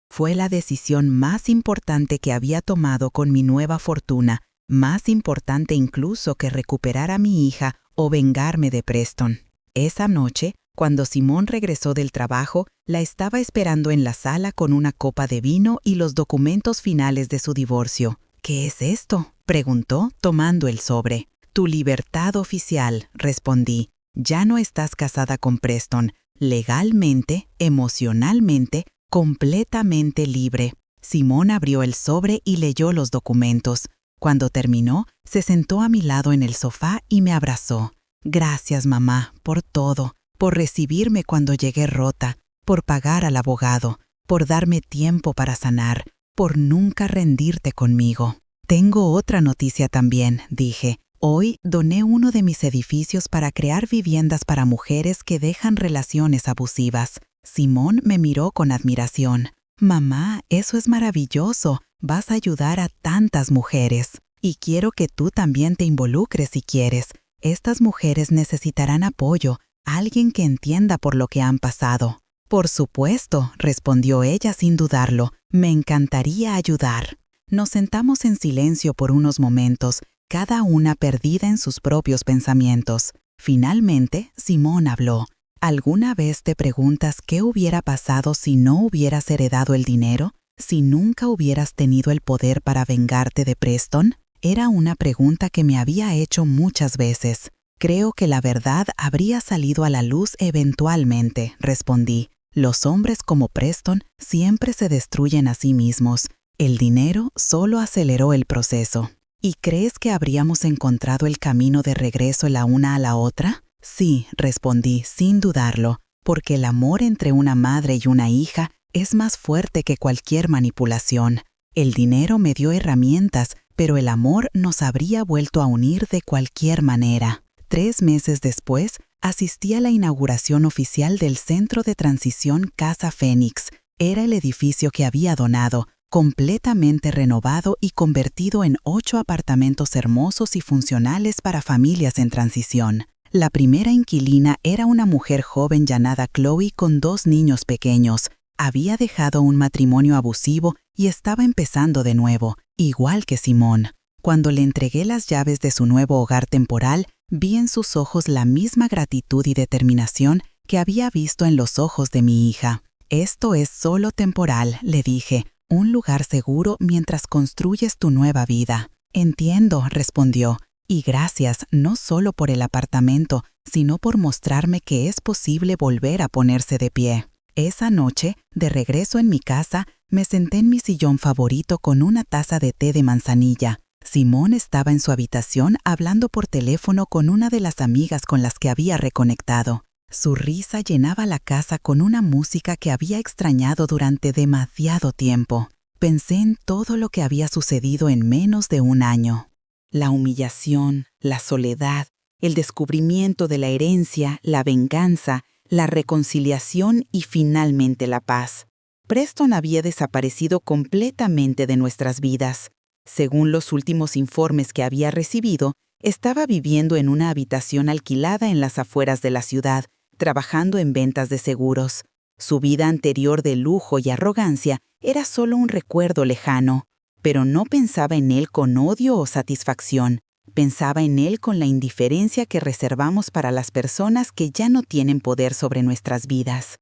Fue la decisión más importante que había tomado con mi nueva fortuna, más importante incluso que recuperar a mi hija o vengarme de Preston. Esa noche, cuando Simón regresó del trabajo, la estaba esperando en la sala con una copa de vino y los documentos finales de su divorcio. «¿Qué es esto?», preguntó, tomando el sobre. «Tu libertad oficial», respondí. «Ya no estás casada con Preston. Legalmente, emocionalmente, completamente libre». Simón abrió el sobre y leyó los documentos. Cuando terminó, se sentó a mi lado en el sofá y me abrazó. «Gracias, mamá, por todo, por recibirme cuando llegué rota, por pagar al abogado, por darme tiempo para sanar, por nunca rendirte conmigo». «Tengo otra noticia también», dije. «Hoy doné uno de mis edificios para crear viviendas para mujeres que dejan relaciones abusivas». Simón me miró con admiración. «Mamá, eso es maravilloso. Vas a ayudar a tantas mujeres. Y quiero que tú también te involucres si quieres. Estas mujeres necesitarán apoyo, alguien que entienda por lo que han pasado». «Por supuesto», respondió ella sin dudarlo. «Me encantaría ayudar». Nos sentamos en silencio por unos momentos, cada una perdida en sus propios pensamientos. Finalmente, Simón habló. ¿Alguna vez te preguntas qué hubiera pasado si no hubieras heredado el dinero? ¿Si nunca hubieras tenido el poder para vengarte de Preston? Era una pregunta que me había hecho muchas veces. «Creo que la verdad habría salido a la luz eventualmente», respondí. «Los hombres como Preston siempre se destruyen a sí mismos. El dinero solo aceleró el proceso». «¿Y crees que habríamos encontrado el camino de regreso la una a la otra?» «Sí», respondí, sin dudarlo, porque el amor entre una madre y una hija es más fuerte que cualquier manipulación. El dinero me dio herramientas, pero el amor nos habría vuelto a unir de cualquier manera». 3 meses después, asistí a la inauguración oficial del Centro de Transición Casa Fénix. Era el edificio que había donado, completamente renovado y convertido en 8 apartamentos hermosos y funcionales para familias en transición. La primera inquilina era una mujer joven llamada Chloe con 2 niños pequeños. Había dejado un matrimonio abusivo y estaba empezando de nuevo, igual que Simón. Cuando le entregué las llaves de su nuevo hogar temporal, vi en sus ojos la misma gratitud y determinación que había visto en los ojos de mi hija. «Esto es solo temporal», le dije. «Un lugar seguro mientras construyes tu nueva vida». «Entiendo», respondió. «Y gracias no solo por el apartamento, sino por mostrarme que es posible volver a ponerse de pie». Esa noche, de regreso en mi casa, me senté en mi sillón favorito con una taza de té de manzanilla. Simón estaba en su habitación hablando por teléfono con una de las amigas con las que había reconectado. Su risa llenaba la casa con una música que había extrañado durante demasiado tiempo. Pensé en todo lo que había sucedido en menos de un año. La humillación, la soledad, el descubrimiento de la herencia, la venganza, la reconciliación y finalmente la paz. Preston había desaparecido completamente de nuestras vidas. Según los últimos informes que había recibido, estaba viviendo en una habitación alquilada en las afueras de la ciudad, trabajando en ventas de seguros. Su vida anterior de lujo y arrogancia era solo un recuerdo lejano, pero no pensaba en él con odio o satisfacción. Pensaba en él con la indiferencia que reservamos para las personas que ya no tienen poder sobre nuestras vidas.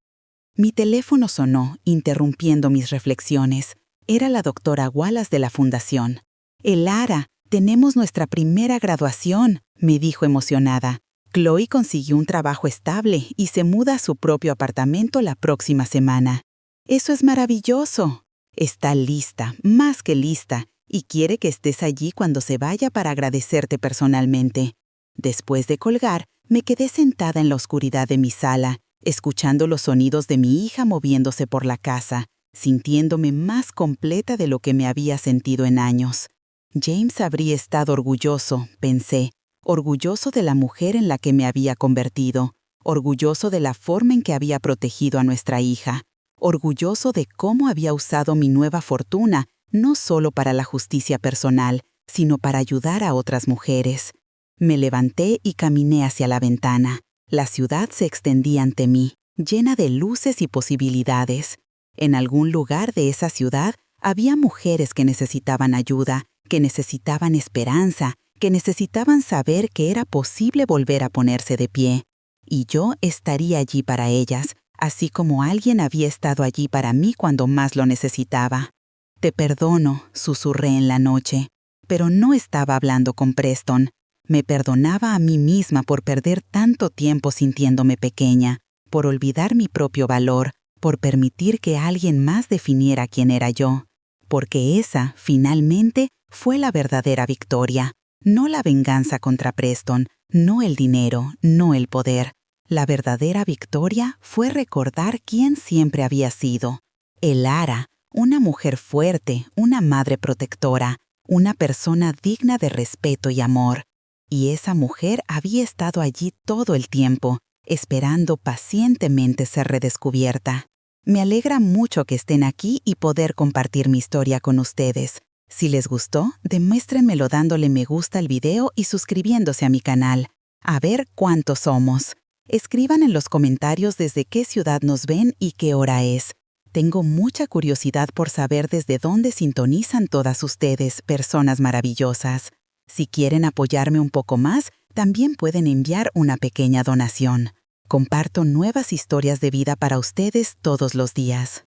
Mi teléfono sonó, interrumpiendo mis reflexiones. Era la doctora Wallace de la fundación. «Elara, tenemos nuestra primera graduación», me dijo emocionada. «Chloe consiguió un trabajo estable y se muda a su propio apartamento la próxima semana. Eso es maravilloso. Está lista, más que lista, y quiere que estés allí cuando se vaya para agradecerte personalmente». Después de colgar, me quedé sentada en la oscuridad de mi sala, escuchando los sonidos de mi hija moviéndose por la casa, sintiéndome más completa de lo que me había sentido en años. James habría estado orgulloso, pensé, orgulloso de la mujer en la que me había convertido, orgulloso de la forma en que había protegido a nuestra hija, orgulloso de cómo había usado mi nueva fortuna no solo para la justicia personal, sino para ayudar a otras mujeres. Me levanté y caminé hacia la ventana. La ciudad se extendía ante mí, llena de luces y posibilidades. En algún lugar de esa ciudad había mujeres que necesitaban ayuda, que necesitaban esperanza, que necesitaban saber que era posible volver a ponerse de pie. Y yo estaría allí para ellas, así como alguien había estado allí para mí cuando más lo necesitaba. «Te perdono», susurré en la noche, pero no estaba hablando con Preston. Me perdonaba a mí misma por perder tanto tiempo sintiéndome pequeña, por olvidar mi propio valor, por permitir que alguien más definiera quién era yo. Porque esa, finalmente, fue la verdadera victoria. No la venganza contra Preston, no el dinero, no el poder. La verdadera victoria fue recordar quién siempre había sido. Elara, una mujer fuerte, una madre protectora, una persona digna de respeto y amor. Y esa mujer había estado allí todo el tiempo, esperando pacientemente ser redescubierta. Me alegra mucho que estén aquí y poder compartir mi historia con ustedes. Si les gustó, demuéstrenmelo dándole me gusta al video y suscribiéndose a mi canal. A ver cuántos somos. Escriban en los comentarios desde qué ciudad nos ven y qué hora es. Tengo mucha curiosidad por saber desde dónde sintonizan todas ustedes, personas maravillosas. Si quieren apoyarme un poco más, también pueden enviar una pequeña donación. Comparto nuevas historias de vida para ustedes todos los días.